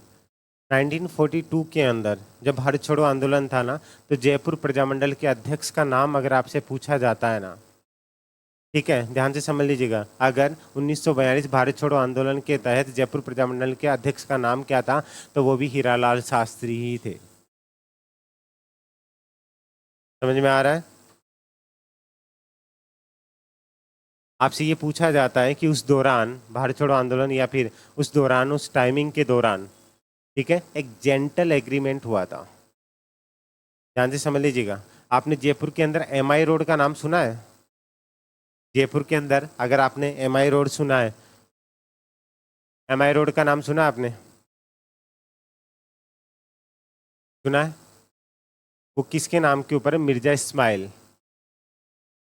S1: 1942 के अंदर जब भारत छोड़ो आंदोलन था ना, तो जयपुर प्रजामंडल के अध्यक्ष का नाम अगर आपसे पूछा जाता है ना, ठीक है, ध्यान से समझ लीजिएगा, अगर 1942 भारत छोड़ो आंदोलन के तहत जयपुर प्रजामंडल के अध्यक्ष का नाम क्या था, तो वो भी हीरालाल शास्त्री ही थे। समझ में आ रहा है? आपसे ये पूछा जाता है कि उस दौरान भारत छोड़ो आंदोलन या फिर उस दौरान, उस टाइमिंग के दौरान, ठीक है, एक जेंटल एग्रीमेंट हुआ था। ध्यान से समझ लीजिएगा। आपने जयपुर के अंदर एमआई रोड का नाम सुना है? जयपुर के अंदर अगर आपने एमआई रोड सुना है, एमआई रोड का नाम सुना आपने? सुना है? वो किसके नाम के ऊपर है? मिर्जा इस्माइल।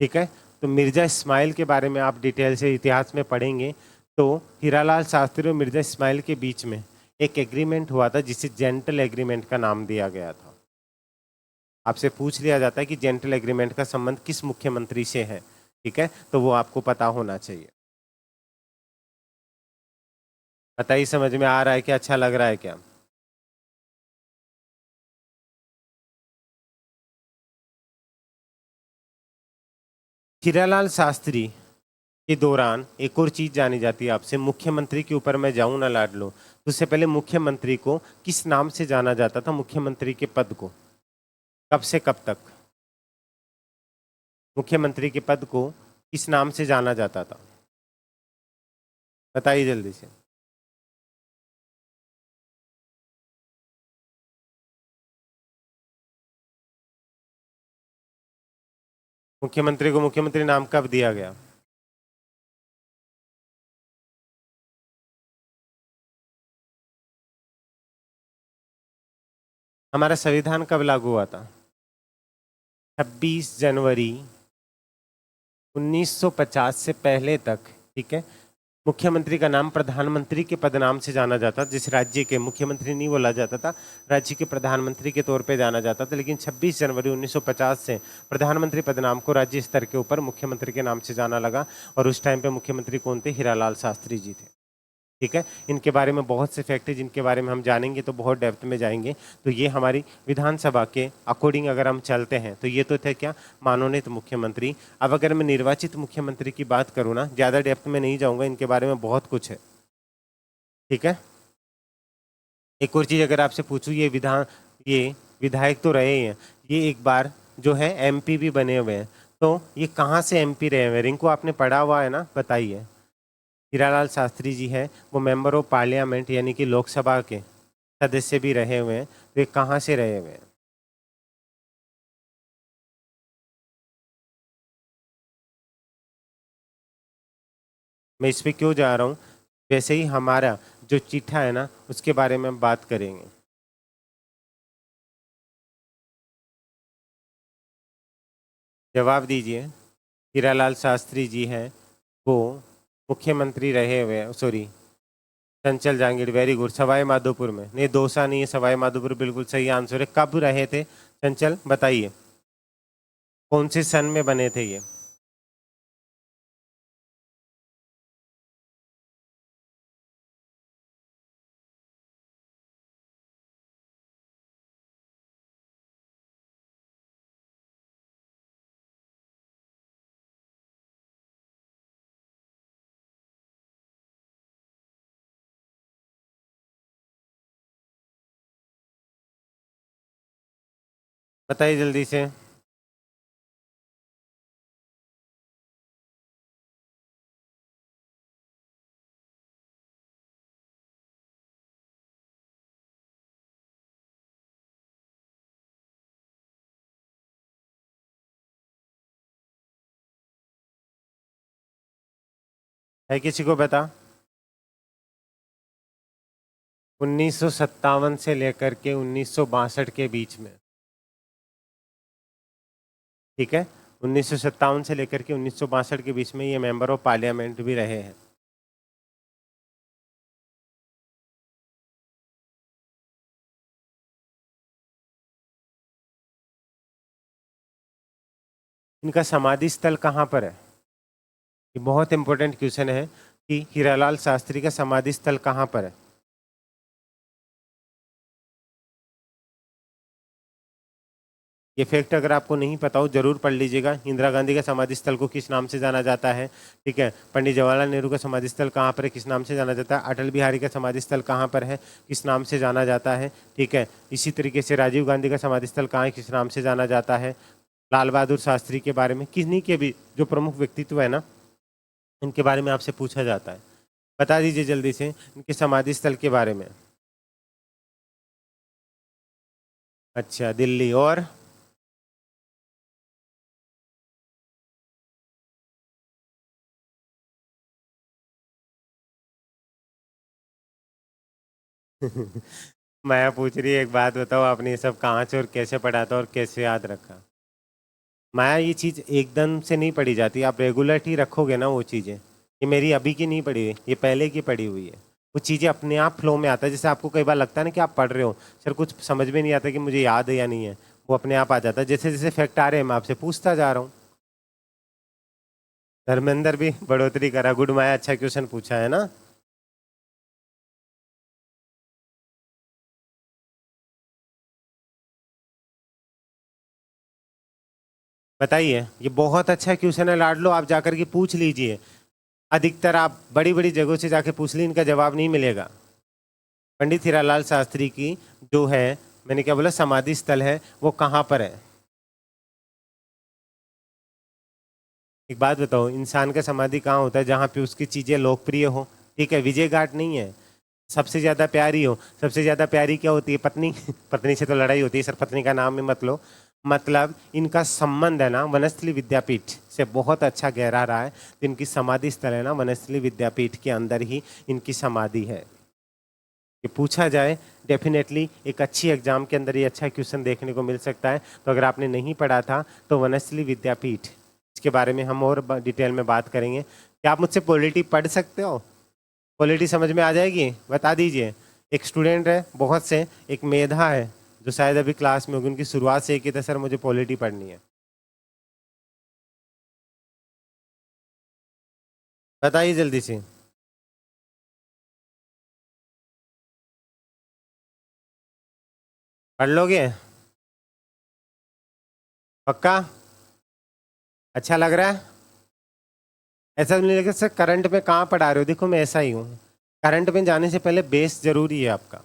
S1: ठीक है, तो मिर्जा इस्माइल के बारे में आप डिटेल से इतिहास में पढ़ेंगे तो हीरालाल शास्त्री और मिर्जा इस्माइल के बीच में एक एग्रीमेंट हुआ था जिसे जेंटल एग्रीमेंट का नाम दिया गया था। आपसे पूछ लिया जाता है कि जेंटल एग्रीमेंट का संबंध किस मुख्यमंत्री से है, ठीक है, तो वो आपको पता होना चाहिए। बताइए, समझ में आ रहा है क्या? अच्छा लग रहा है क्या? हीरालाल शास्त्री के दौरान एक और चीज जानी जाती है आपसे, मुख्यमंत्री के ऊपर मैं जाऊं ना लाड लो, तो उससे पहले मुख्यमंत्री को किस नाम से जाना जाता था? मुख्यमंत्री के पद को कब से कब तक मुख्यमंत्री के पद को किस नाम से जाना जाता था? बताइए जल्दी से। मुख्यमंत्री को मुख्यमंत्री नाम कब दिया गया? हमारा संविधान कब लागू हुआ था? 26 जनवरी 1950 से पहले तक, ठीक है, मुख्यमंत्री का नाम प्रधानमंत्री के पदनाम से जाना जाता। जिस राज्य के मुख्यमंत्री नहीं बोला जाता था, राज्य के प्रधानमंत्री के तौर पे जाना जाता था, लेकिन 26 जनवरी 1950 से प्रधानमंत्री पदनाम को राज्य स्तर के ऊपर मुख्यमंत्री के नाम से जाना लगा। और उस टाइम पे मुख्यमंत्री कौन थे? हीरालाल शास्त्री जी थे। ठीक है, इनके बारे में बहुत से फैक्ट है जिनके बारे में हम जानेंगे तो बहुत डेप्थ में जाएंगे। तो ये हमारी विधानसभा के अकॉर्डिंग अगर हम चलते हैं तो ये तो थे क्या? मनोनीत मुख्यमंत्री। अब अगर मैं निर्वाचित मुख्यमंत्री की बात करूँ ना, ज़्यादा डेप्थ में नहीं जाऊँगा, इनके बारे में बहुत कुछ है। ठीक है, एक और चीज़ अगर आपसे पूछूँ, ये विधायक तो रहे हैं, ये एक बार जो है एमपी भी बने हुए हैं। तो ये कहाँ से एमपी रहे हुए हैं? रिंकू आपने पढ़ा हुआ है ना, बताइए। हीरालाल शास्त्री जी है वो मेंबर ऑफ पार्लियामेंट यानी कि लोकसभा के सदस्य भी रहे हुए हैं। तो ये कहाँ से रहे हुए हैं? मैं इस पे क्यों जा रहा हूँ? वैसे ही हमारा जो चिट्ठा है ना, उसके बारे में हम बात करेंगे। जवाब दीजिए। हीरालाल शास्त्री जी हैं वो मुख्यमंत्री रहे हुए हैं, सॉरी, चंचल जहांगीर, वेरी गुड, सवाई माधोपुर में। नहीं, दौसा नहीं है, सवाई माधोपुर बिल्कुल सही आंसर है। कब रहे थे चंचल, बताइए, कौन से सन में बने थे ये? बताइए जल्दी से। है किसी को पता? 1957 से लेकर के 1962 के बीच में। ठीक है, 1957 से लेकर के 1962 के बीच में ये मेंबर ऑफ पार्लियामेंट भी रहे हैं। इनका समाधि स्थल कहाँ पर है? ये बहुत इंपॉर्टेंट क्वेश्चन है कि हीरालाल शास्त्री का समाधि स्थल कहाँ पर है। ये फैक्ट अगर आपको नहीं पता हो जरूर पढ़ लीजिएगा। इंदिरा गांधी का समाधि स्थल को किस नाम से जाना जाता है, ठीक है। पंडित जवाहरलाल नेहरू का समाधि स्थल कहाँ पर है, किस नाम से जाना जाता है। अटल बिहारी का समाधि स्थल कहाँ पर है, किस नाम से जाना जाता है, ठीक है। इसी तरीके से राजीव गांधी का समाधि स्थल कहाँ है, किस नाम से जाना जाता है। लाल बहादुर शास्त्री के बारे में, किन्हीं के भी जो प्रमुख व्यक्तित्व है ना, इनके बारे में आपसे पूछा जाता है। बता दीजिए जल्दी से इनके समाधि स्थल के बारे में। अच्छा, दिल्ली। और मैं पूछ रही एक बात बताओ, आपने ये सब कहाँ से और कैसे पढ़ा था और कैसे याद रखा। माया, ये चीज़ एकदम से नहीं पढ़ी जाती, आप रेगुलर ही रखोगे ना वो चीज़ें। ये मेरी अभी की नहीं पढ़ी हुई, ये पहले की पढ़ी हुई है। वो चीज़ें अपने आप फ्लो में आता है। जैसे आपको कई बार लगता है ना कि आप पढ़ रहे हो, सर कुछ समझ में नहीं आता कि मुझे याद है या नहीं है, वो अपने आप आ जाता है। जैसे जैसे फैक्ट आ रहे हैं मैं आपसे पूछता जा रहा हूँ। धर्मेंद्र भी बढ़ोतरी करा। गुड माया, अच्छा क्वेश्चन पूछा है ना। बताइए, ये बहुत अच्छा क्वेश्चन है लाडलो, आप जाकर के पूछ लीजिए। अधिकतर आप बड़ी बड़ी जगहों से जाके पूछ ली, इनका जवाब नहीं मिलेगा। पंडित हीरालाल शास्त्री की जो है, मैंने क्या बोला, समाधि स्थल है, वो कहाँ पर है। एक बात बताओ, इंसान का समाधि कहाँ होता है, जहाँ पे उसकी चीजें लोकप्रिय हो, ठीक है। विजय घाट नहीं है। सबसे ज्यादा प्यारी हो, सबसे ज्यादा प्यारी क्या होती है, पत्नी। पत्नी से तो लड़ाई होती है सर, पत्नी का नाम ही मत लो। मतलब इनका संबंध है ना वनस्थली विद्यापीठ से बहुत अच्छा गहरा रहा है, तो इनकी समाधि स्थल है ना वनस्थली विद्यापीठ के अंदर ही इनकी समाधि है। ये पूछा जाए डेफिनेटली एक अच्छी एग्जाम के अंदर ये अच्छा क्वेश्चन देखने को मिल सकता है। तो अगर आपने नहीं पढ़ा था तो वनस्थली विद्यापीठ, इसके बारे में हम और डिटेल में बात करेंगे। क्या आप मुझसे पॉलिटी पढ़ सकते हो, पॉलिटी समझ में आ जाएगी, बता दीजिए। एक स्टूडेंट है, बहुत से, एक मेधा है जो शायद अभी क्लास में होगी, उनकी शुरुआत से एक ही था, सर मुझे पॉलिटी पढ़नी है। बताइए जल्दी से। पढ़ लोगे, पक्का, अच्छा लग रहा है। ऐसा नहीं लगता सर करंट में कहाँ पढ़ा रहे हो, देखो मैं ऐसा ही हूँ। करंट में जाने से पहले बेस जरूरी है आपका।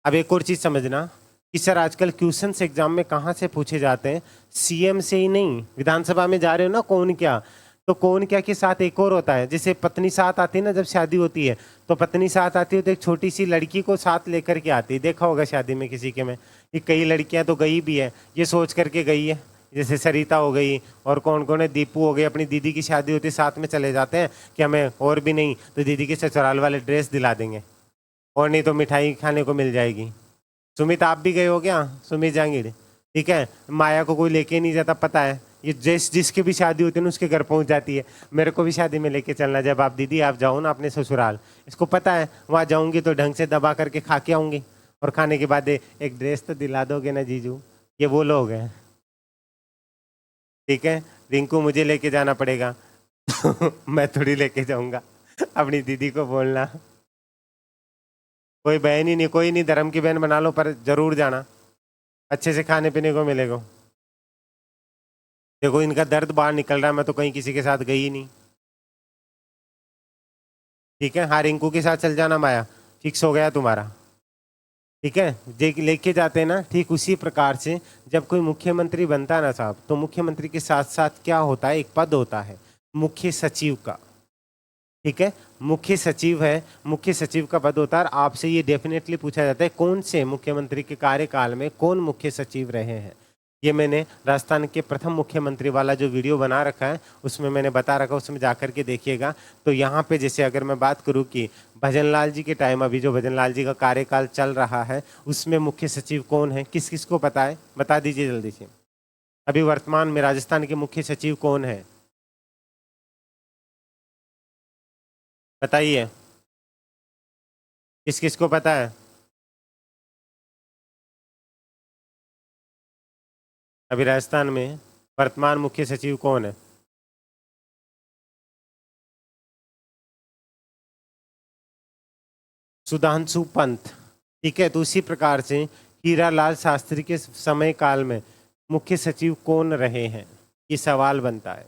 S1: अब एक और चीज समझना कि सर आजकल क्वेश्चंस एग्जाम में कहाँ से पूछे जाते हैं, सीएम से ही नहीं। विधानसभा में जा रहे हो ना, कौन क्या, तो कौन क्या के साथ एक और होता है। जैसे पत्नी साथ आती है ना, जब शादी होती है तो पत्नी साथ आती है, तो एक छोटी सी लड़की को साथ लेकर के आती है। देखा होगा शादी में किसी के में, ये कई लड़कियां तो गई भी है, ये सोच करके गई है। जैसे सरिता हो गई, और कौन कौन है, दीपू हो गई, अपनी दीदी की शादी होती है साथ में चले जाते हैं कि हमें और भी नहीं तो दीदी के ससुराल वाले ड्रेस दिला देंगे, और नहीं तो मिठाई खाने को मिल जाएगी। सुमित आप भी गए हो क्या, सुमित जहांगीर, ठीक है। माया को कोई लेके नहीं जाता, पता है। ये जिसकी भी शादी होती है ना उसके घर पहुंच जाती है। मेरे को भी शादी में लेके चलना, जब आप दीदी आप जाओ ना अपने ससुराल, इसको पता है वहां जाऊंगी तो ढंग से दबा करके खा के आऊंगी, और खाने के बाद एक ड्रेस तो दिला दोगे ना जीजू। ये वो लोग हैं, ठीक है। रिंकू मुझे लेके जाना पड़ेगा। मैं थोड़ी लेके जाऊंगा, अपनी दीदी को बोलना। कोई बहन ही नहीं, कोई नहीं, धर्म की बहन बना लो, पर जरूर जाना, अच्छे से खाने पीने को मिलेगा। देखो इनका दर्द बाहर निकल रहा है, मैं तो कहीं किसी के साथ गई ही नहीं, ठीक है। हाँ, रिंकू के साथ चल जाना माया, फिक्स हो गया तुम्हारा, ठीक है। लेके जाते हैं ना, ठीक उसी प्रकार से जब कोई मुख्यमंत्री बनता है ना साहब, तो मुख्यमंत्री के साथ साथ क्या होता है, एक पद होता है मुख्य सचिव का, ठीक है। मुख्य सचिव है, मुख्य सचिव का पद होता है। और आपसे ये डेफिनेटली पूछा जाता है कौन से मुख्यमंत्री के कार्यकाल में कौन मुख्य सचिव रहे हैं। ये मैंने राजस्थान के प्रथम मुख्यमंत्री वाला जो वीडियो बना रखा है उसमें मैंने बता रखा, उसमें जाकर के देखिएगा। तो यहाँ पे जैसे अगर मैं बात करूँ कि भजनलाल जी के टाइम, अभी जो भजनलाल जी का कार्यकाल चल रहा है, उसमें मुख्य सचिव कौन है, किस किस को पता है, बता दीजिए जल्दी से। अभी वर्तमान में राजस्थान के मुख्य सचिव कौन है, बताइए, किस किस को पता है। अभी राजस्थान में वर्तमान मुख्य सचिव कौन है। सुधांशु पंत, ठीक है। तो उसी प्रकार से हीरालाल शास्त्री के समय काल में मुख्य सचिव कौन रहे हैं? ये सवाल बनता है।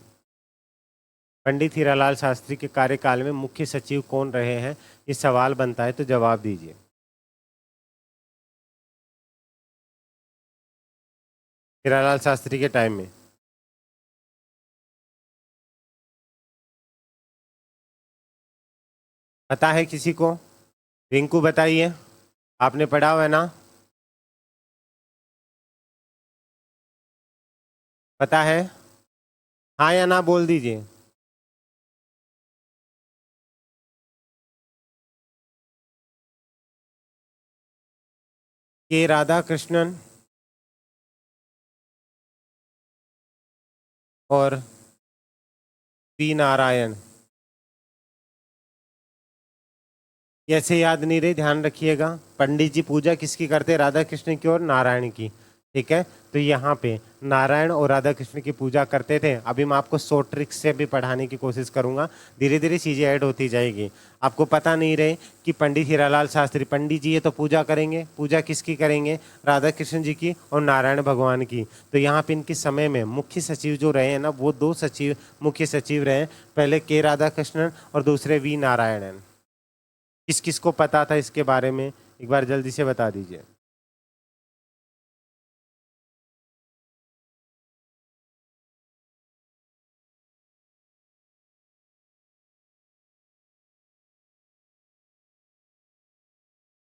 S1: पंडित हीरालाल शास्त्री के कार्यकाल में मुख्य सचिव कौन रहे हैं? ये सवाल बनता है, तो जवाब दीजिए। हीरालाल शास्त्री के टाइम में पता है किसी को? रिंकू बताइए, आपने पढ़ा हुआ है ना? पता है? हाँ या ना बोल दीजिए। के राधा कृष्णन और पी नारायण। ऐसे याद नहीं रहे, ध्यान रखिएगा। पंडित जी पूजा किसकी करते हैं? राधा कृष्ण की और नारायण की। ठीक है, तो यहाँ पे नारायण और राधा कृष्ण की पूजा करते थे। अभी मैं आपको शॉर्ट ट्रिक्स से भी पढ़ाने की कोशिश करूंगा, धीरे धीरे चीज़ें ऐड होती जाएगी। आपको पता नहीं रहे कि पंडित हीरालाल शास्त्री, पंडित जी ये तो पूजा करेंगे, पूजा किसकी करेंगे? राधा कृष्ण जी की और नारायण भगवान की। तो यहाँ पे इनके समय में मुख्य सचिव जो रहे हैं ना, वो दो सचिव मुख्य सचिव रहे। पहले के राधा कृष्णन और दूसरे वी नारायणन। किस किस को पता था इसके बारे में, एक बार जल्दी से बता दीजिए।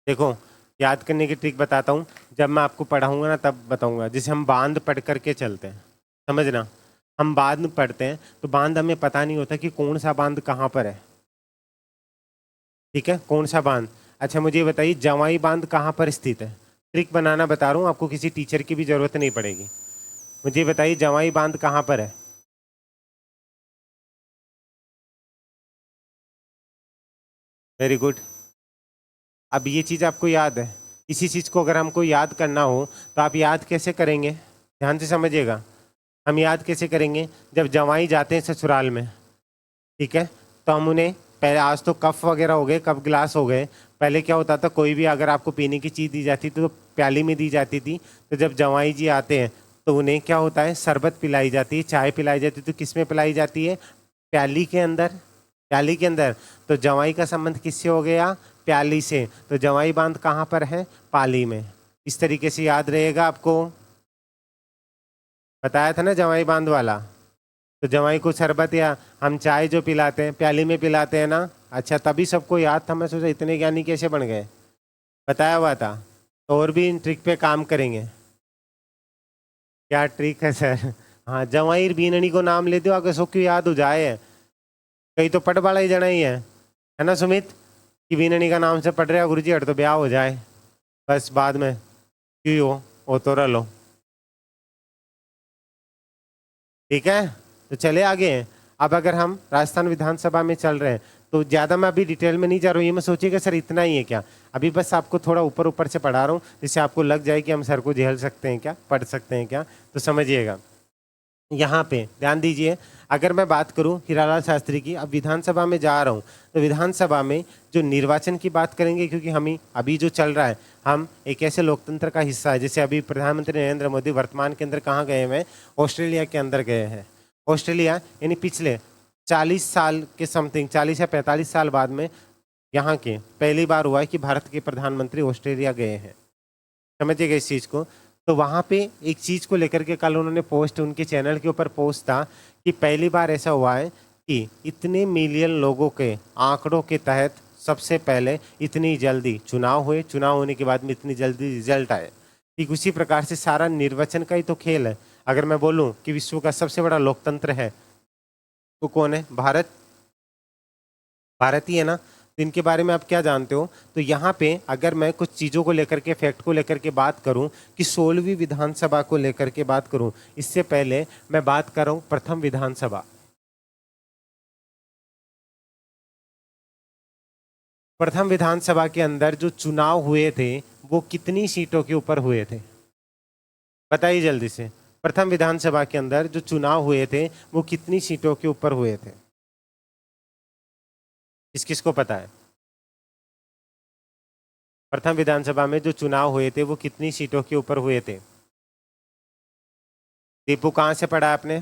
S1: देखो, याद करने की ट्रिक बताता हूँ, जब मैं आपको पढ़ाऊंगा ना तब बताऊंगा। जैसे हम बांध पढ़ करके चलते हैं, समझना। हम बांध पढ़ते हैं तो बांध हमें पता नहीं होता कि कौन सा बांध कहाँ पर है। ठीक है, कौन सा बांध। अच्छा मुझे ये बताइए, जवाई बांध कहाँ पर स्थित है? ट्रिक बनाना बता रहा हूँ आपको, किसी टीचर की भी जरूरत नहीं पड़ेगी। मुझे बताइए जवाई बांध कहाँ पर है? Very good. अब ये चीज़ आपको याद है। इसी चीज़ को अगर हमको याद करना हो तो आप याद कैसे करेंगे? ध्यान से समझिएगा। हम याद कैसे करेंगे? जब जवाई जाते हैं ससुराल में, ठीक है, तो हम उन्हें पहले, आज तो कप वगैरह हो गए, कप गिलास हो गए। पहले क्या होता था, कोई भी अगर आपको पीने की चीज़ दी जाती थी तो प्याली में दी जाती थी। तो जब जवाई जी आते हैं तो उन्हें क्या होता है, शरबत पिलाई जाती है, चाय पिलाई जाती है। तो किस में पिलाई जाती है? प्याली के अंदर। प्याली के अंदर। तो जवाई का संबंध किससे हो गया? प्याली से। तो जवाई बांध कहाँ पर है? पाली में। इस तरीके से याद रहेगा आपको। बताया था ना जवाई बांध वाला। तो जवाई को शरबत या हम चाय जो पिलाते हैं प्याली में पिलाते हैं ना। अच्छा, तभी सबको याद था। मैं सोचा इतने ज्ञानी कैसे बन गए, बताया हुआ था। तो और भी इन ट्रिक पे काम करेंगे। क्या ट्रिक है सर? हाँ, जवाई बीननी को नाम ले दो, अगर सबको याद हो जाए। कहीं तो पट वाला ही जना ही है ना सुमित, कि बीननी का नाम से पढ़ रहे गुरु जी, हट तो ब्याह हो जाए बस, बाद में क्यों हो तो रलो। ठीक है, तो चले आगे। अब अगर हम राजस्थान विधानसभा में चल रहे हैं तो ज़्यादा मैं अभी डिटेल में नहीं जा रहा हूँ। ये मैं सोचिएगा सर इतना ही है क्या, अभी बस आपको थोड़ा ऊपर ऊपर से पढ़ा रहा हूँ, जिससे आपको लग जाए कि हम सर को झेल सकते हैं क्या, पढ़ सकते हैं क्या। तो समझिएगा, यहाँ पे ध्यान दीजिए। अगर मैं बात करूँ हीरालाल शास्त्री की, अब विधानसभा में जा रहा हूँ, तो विधानसभा में जो निर्वाचन की बात करेंगे, क्योंकि हम ही अभी जो चल रहा है, हम एक ऐसे लोकतंत्र का हिस्सा है। जैसे अभी प्रधानमंत्री नरेंद्र मोदी वर्तमान के अंदर कहाँ गए हुए हैं? ऑस्ट्रेलिया के अंदर गए हैं। ऑस्ट्रेलिया यानी पिछले 40 साल के समथिंग, 40 या 45 साल बाद में यहाँ के पहली बार हुआ है कि भारत के प्रधानमंत्री ऑस्ट्रेलिया गए हैं। समझिएगा इस चीज़ को। तो वहाँ पे एक चीज़ को लेकर के कल उन्होंने पोस्ट, उनके चैनल के ऊपर पोस्ट था कि पहली बार ऐसा हुआ है कि इतने मिलियन लोगों के आंकड़ों के तहत सबसे पहले इतनी जल्दी चुनाव हुए, चुनाव होने के बाद में इतनी जल्दी रिजल्ट आए। ठीक उसी प्रकार से सारा निर्वाचन का ही तो खेल है। अगर मैं बोलूँ कि विश्व का सबसे बड़ा लोकतंत्र है तो कौन है? भारत। भारत ही है ना। तो इनके बारे में आप क्या जानते हो? तो यहाँ पे अगर मैं कुछ चीज़ों को लेकर के, फैक्ट को लेकर के बात करूँ, कि 16वीं विधानसभा को लेकर के बात करूँ, इससे पहले मैं बात कर रहा हूँ प्रथम विधानसभा। प्रथम विधानसभा के अंदर जो चुनाव हुए थे वो कितनी सीटों के ऊपर हुए थे? बताइए जल्दी से। प्रथम विधानसभा के अंदर जो चुनाव हुए थे वो कितनी सीटों के ऊपर हुए थे? किस किस को पता है? प्रथम विधानसभा में जो चुनाव हुए थे वो कितनी सीटों के ऊपर हुए थे? दीपू कहाँ से पढ़ा आपने?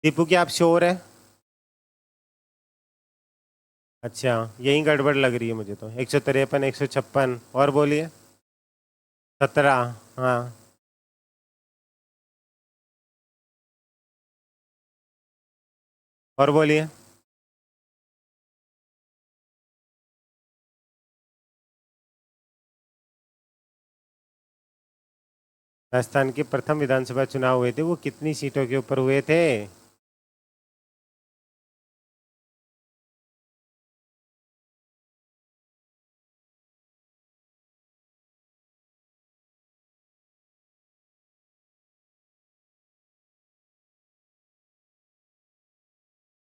S1: दीपू की आप श्योर है? अच्छा, यही गड़बड़ लग रही है मुझे तो। 153, 156 और बोलिए। 17। हाँ, और बोलिए। राजस्थान के प्रथम विधानसभा चुनाव हुए थे वो कितनी सीटों के ऊपर हुए थे?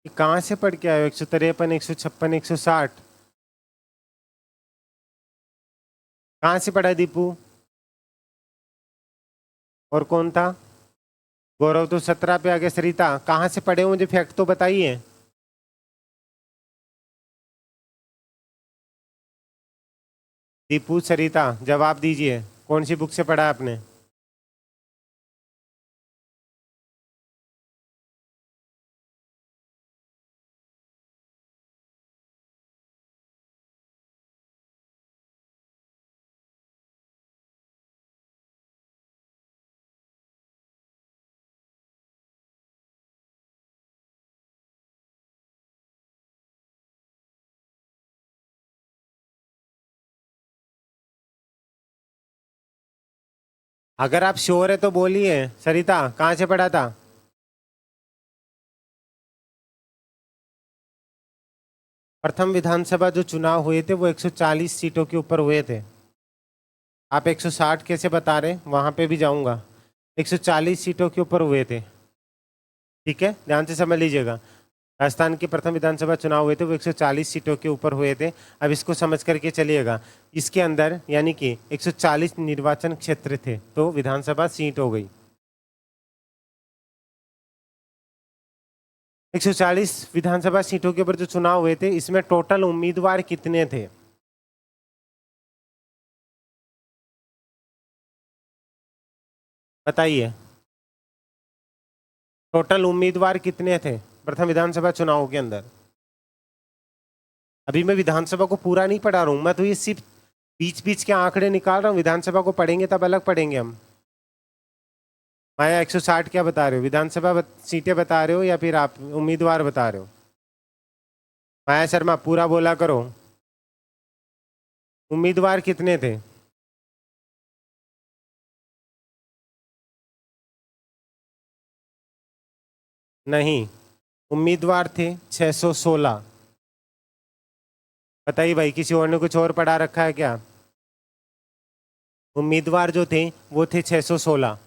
S1: ये कहाँ से पढ़ के आए हो? 153, 156, 160 कहाँ से पढ़ा दीपू? और कौन था? गौरव तो 17 पे आगे। सरिता कहाँ से पढ़े हो? मुझे फैक्ट तो बताइए। दीपू, सरिता जवाब दीजिए, कौन सी बुक से पढ़ा आपने? अगर आप श्योर है तो बोलिए। सरिता कहाँ से पढ़ा था? प्रथम विधानसभा जो चुनाव हुए थे वो 140 सीटों के ऊपर हुए थे। आप 160 कैसे बता रहे? वहां पे भी जाऊंगा। 140 सीटों के ऊपर हुए थे। ठीक है, ध्यान से समझ लीजिएगा। राजस्थान के प्रथम विधानसभा चुनाव हुए थे वो 140 सीटों के ऊपर हुए थे। अब इसको समझ करके चलिएगा। इसके अंदर यानी कि 140 निर्वाचन क्षेत्र थे तो विधानसभा सीट हो गई। 140 विधानसभा सीटों के ऊपर जो चुनाव हुए थे इसमें टोटल उम्मीदवार कितने थे? बताइए। टोटल उम्मीदवार कितने थे प्रथम विधानसभा चुनाव के अंदर? अभी मैं विधानसभा को पूरा नहीं पढ़ा रहा हूं, मैं तो ये सिर्फ बीच बीच के आंकड़े निकाल रहा हूँ। विधानसभा को पढ़ेंगे तब अलग पढ़ेंगे हम। माया 160 क्या बता रहे हो? विधानसभा सीटें बता रहे हो या फिर आप उम्मीदवार बता रहे हो? माया शर्मा पूरा बोला करो। उम्मीदवार कितने थे? नहीं, उम्मीदवार थे 616। बताइए भाई, किसी और ने कुछ और पढ़ा रखा है क्या? उम्मीदवार जो थे वो थे 616।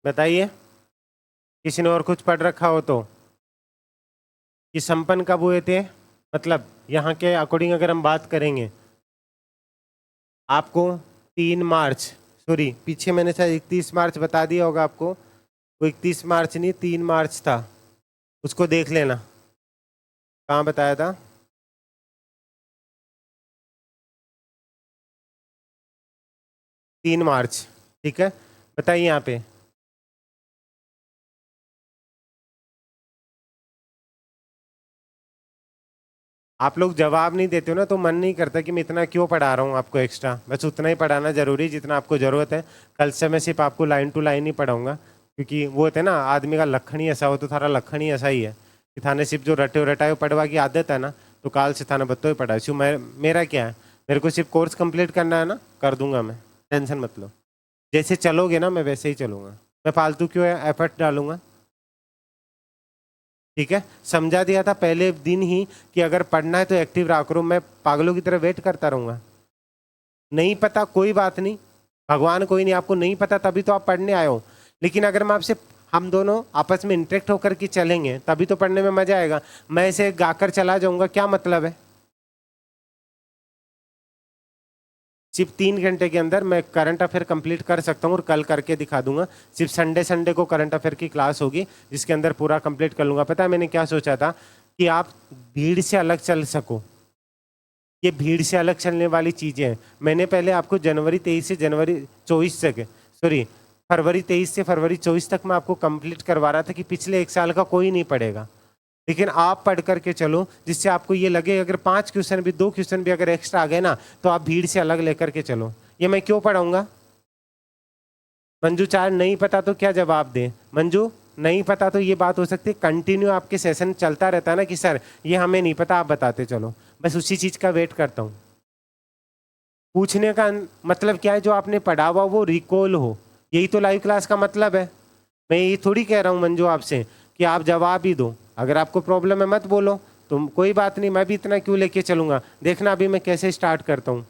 S1: बताइए, किसी ने और कुछ पढ़ रखा हो तो। कि संपन्न कब हुए थे? मतलब यहाँ के अकॉर्डिंग अगर हम बात करेंगे, आपको 3 मार्च, सॉरी पीछे मैंने शायद 31 मार्च बता दिया होगा आपको। वो 31 मार्च नहीं, 3 मार्च था। उसको देख लेना कहाँ बताया था। 3 मार्च। ठीक है, बताइए यहाँ पे। आप लोग जवाब नहीं देते हो ना, तो मन नहीं करता कि मैं इतना क्यों पढ़ा रहा हूँ आपको एक्स्ट्रा। बस उतना ही पढ़ाना जरूरी है जितना आपको ज़रूरत है। कल से मैं सिर्फ आपको लाइन टू लाइन ही पढ़ाऊँगा, क्योंकि वो होते हैं ना, आदमी का लक्षण ही ऐसा हो, तो थारा लक्षण ही ऐसा ही है कि थाने सिर्फ जो रटे रटाए पढ़वा की आदत है ना, तो काल से थाने बत्तो ही पढ़ा छू। मेरा क्या है, मेरे को सिर्फ कोर्स कंप्लीट करना है ना, कर दूंगा मैं, टेंशन मत लो। जैसे चलोगे ना मैं वैसे ही चलूँगा, मैं फालतू क्यों एफर्ट डालूंगा। ठीक है, समझा दिया था पहले दिन ही कि अगर पढ़ना है तो एक्टिव रहा करो। मैं पागलों की तरह वेट करता रहूंगा। नहीं पता कोई बात नहीं, भगवान कोई नहीं, आपको नहीं पता तभी तो आप पढ़ने आए हो। लेकिन अगर मैं आपसे, हम दोनों आपस में इंटरेक्ट होकर के चलेंगे तभी तो पढ़ने में मजा आएगा। मैं ऐसे गाकर चला जाऊंगा, क्या मतलब है। सिर्फ 3 घंटे के अंदर मैं करंट अफेयर कंप्लीट कर सकता हूँ और कल करके दिखा दूंगा। सिर्फ संडे संडे को करंट अफेयर की क्लास होगी जिसके अंदर पूरा कंप्लीट कर लूंगा। पता है मैंने क्या सोचा था, कि आप भीड़ से अलग चल सको। ये भीड़ से अलग चलने वाली चीजें हैं। मैंने पहले आपको जनवरी 23 से जनवरी 24 तक, सॉरी फरवरी 23 से फरवरी 24 तक मैं आपको कंप्लीट करवा रहा था कि पिछले 1 साल का कोई नहीं पढ़ेगा। लेकिन आप पढ़ करके चलो जिससे आपको ये लगे अगर 5 क्वेश्चन भी, 2 क्वेश्चन भी अगर एक्स्ट्रा आ गए ना, तो आप भीड़ से अलग लेकर के चलो। ये मैं क्यों पढ़ाऊंगा। मंजू चार नहीं पता तो क्या जवाब दे। मंजू नहीं पता तो ये बात हो सकती है, कंटिन्यू आपके सेशन चलता रहता है ना कि सर ये हमें नहीं पता, आप बताते चलो। बस उसी चीज का वेट करता हूँ। पूछने का मतलब क्या है, जो आपने पढ़ा हुआ वो रिकॉल हो, यही तो लाइव क्लास का मतलब है। मैं ये थोड़ी कह रहा हूँ मंजू आपसे कि आप जवाब ही दो। अगर आपको प्रॉब्लम है मत बोलो, तो कोई बात नहीं, मैं भी इतना क्यों लेके चलूंगा। देखना अभी मैं कैसे स्टार्ट करता हूँ।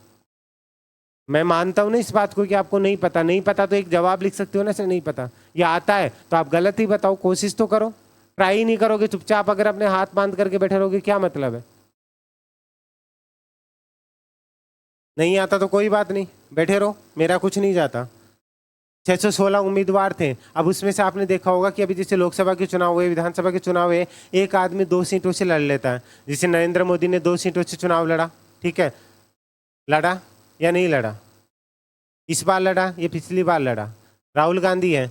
S1: मैं मानता हूँ ना इस बात को कि आपको नहीं पता, नहीं पता तो एक जवाब लिख सकते हो ना, सर नहीं पता। ये आता है तो आप गलत ही बताओ, कोशिश तो करो। ट्राई नहीं करोगे, चुपचाप अगर अपने हाथ बांध करके बैठे रहोगे, क्या मतलब है। नहीं आता तो कोई बात नहीं, बैठे रहो, मेरा कुछ नहीं जाता। 616 उम्मीदवार थे। अब उसमें से आपने देखा होगा कि अभी जैसे लोकसभा के चुनाव हुए, विधानसभा के चुनाव हुए, एक आदमी 2 सीटों से लड़ लेता है। जैसे नरेंद्र मोदी ने 2 सीटों से चुनाव लड़ा, ठीक है, लड़ा या नहीं लड़ा। इस बार लड़ा, ये पिछली बार लड़ा। राहुल गांधी है,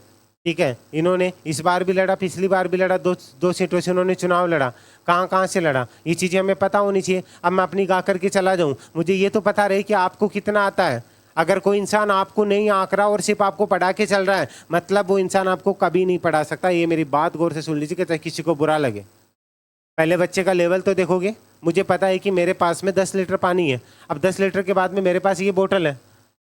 S1: ठीक है, इन्होंने इस बार भी लड़ा, पिछली बार भी लड़ा, दो सीटों से उन्होंने चुनाव लड़ा। कहाँ कहाँ से लड़ा, ये चीज़ें हमें पता होनी चाहिए। अब मैं अपनी गा करके चला जाऊँ, मुझे ये तो पता रहे कि आपको कितना आता है। अगर कोई इंसान आपको नहीं आंक रहा और सिर्फ आपको पढ़ा के चल रहा है, मतलब वो इंसान आपको कभी नहीं पढ़ा सकता। ये मेरी बात गौर से सुन लीजिए कि चाहे किसी को बुरा लगे। पहले बच्चे का लेवल तो देखोगे। मुझे पता है कि मेरे पास में 10 लीटर पानी है। अब 10 लीटर के बाद में मेरे पास ये बोतल है,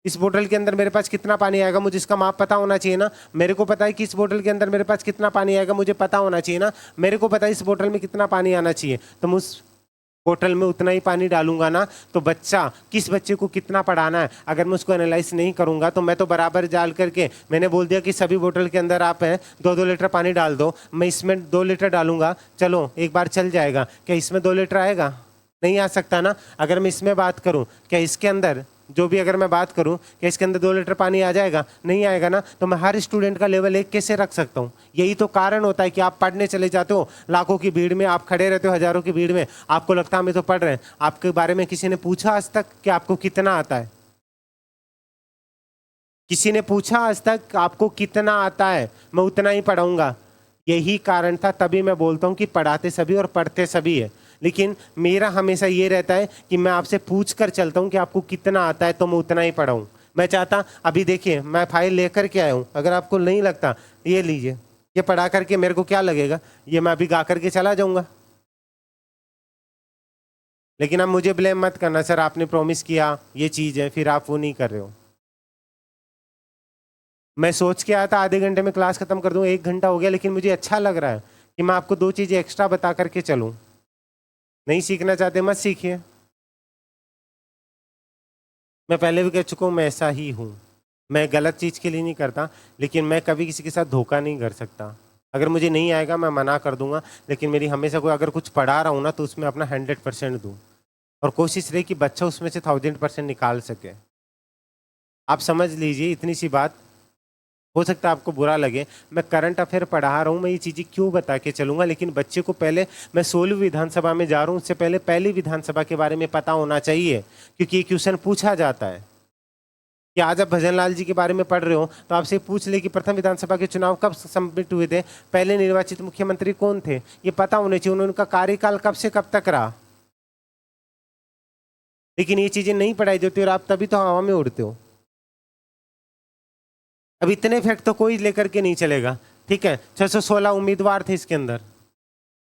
S1: इस बोतल के अंदर मेरे पास कितना पानी आएगा, मुझे इसका माप पता होना चाहिए ना। मेरे को पता है कि इस बोतल के अंदर मेरे पास कितना पानी आएगा, मुझे पता होना चाहिए ना। मेरे को पता है इस बोतल में कितना पानी आना चाहिए, तो मैं उस बोतल में उतना ही पानी डालूंगा ना। तो बच्चा, किस बच्चे को कितना पढ़ाना है, अगर मैं उसको एनालाइज नहीं करूंगा तो मैं तो बराबर डाल करके, मैंने बोल दिया कि सभी बोतल के अंदर आप है 2-2 लीटर पानी डाल दो, मैं इसमें 2 लीटर डालूंगा, चलो एक बार चल जाएगा। क्या इसमें 2 लीटर आएगा, नहीं आ सकता ना। अगर मैं इसमें बात करूं, क्या इसके अंदर जो भी अगर मैं बात करूं, क्या इसके अंदर 2 लीटर पानी आ जाएगा, नहीं आएगा ना। तो मैं हर स्टूडेंट का लेवल एक कैसे रख सकता हूं। यही तो कारण होता है कि आप पढ़ने चले जाते हो, लाखों की भीड़ में आप खड़े रहते हो, हजारों की भीड़ में, आपको लगता है हमें तो पढ़ रहे हैं। आपके बारे में किसी ने पूछा आज तक कि आपको कितना आता है। किसी ने पूछा आज तक आपको कितना आता है। मैं उतना ही पढ़ाऊंगा। यही कारण था, तभी मैं बोलता हूँ कि पढ़ाते सभी और पढ़ते सभी है। लेकिन मेरा हमेशा ये रहता है कि मैं आपसे पूछ कर चलता हूँ कि आपको कितना आता है, तो मैं उतना ही पढ़ाऊँ। मैं चाहता, अभी देखिए मैं फाइल लेकर के आया हूँ, अगर आपको नहीं लगता ये लीजिए, ये पढ़ा करके मेरे को क्या लगेगा, ये मैं अभी गा करके चला जाऊँगा। लेकिन अब मुझे ब्लेम मत करना, सर आपने प्रॉमिस किया ये चीज़ है, फिर आप वो नहीं कर रहे हो। मैं सोच के आया था आधे घंटे में क्लास खत्म कर दूं, 1 घंटा हो गया, लेकिन मुझे अच्छा लग रहा है कि मैं आपको 2 चीज़ें एक्स्ट्रा बता करके चलूं। नहीं सीखना चाहते मत सीखिए। मैं पहले भी कह चुका हूँ, मैं ऐसा ही हूँ। मैं गलत चीज़ के लिए नहीं करता, लेकिन मैं कभी किसी के साथ धोखा नहीं कर सकता। अगर मुझे नहीं आएगा मैं मना कर दूंगा, लेकिन मेरी हमेशा कोई अगर कुछ पढ़ा रहा हूँ ना, तो उसमें अपना 100% दूँ और कोशिश रही कि बच्चा उसमें से 1000% निकाल सके। आप समझ लीजिए इतनी सी बात। हो सकता है आपको बुरा लगे, मैं करंट अफेयर पढ़ा रहा हूँ, मैं ये चीज़ें क्यों बता के चलूंगा। लेकिन बच्चे को पहले, मैं 16वीं विधानसभा में जा रहा हूँ, उससे पहले पहली विधानसभा के बारे में पता होना चाहिए, क्योंकि ये क्वेश्चन पूछा जाता है कि आज आप भजन लाल जी के बारे में पढ़ रहे हो, तो आपसे पूछ ले कि प्रथम विधानसभा के चुनाव कब सबमिट हुए थे, पहले निर्वाचित मुख्यमंत्री कौन थे, ये पता होने चाहिए। उनका कार्यकाल कब से कब तक रहा। लेकिन ये चीजें नहीं पढ़ाई जाती और आप तभी तो हवा में उड़ते हो। अब इतने फैक्ट तो कोई लेकर के नहीं चलेगा, ठीक है। 616 उम्मीदवार थे इसके अंदर।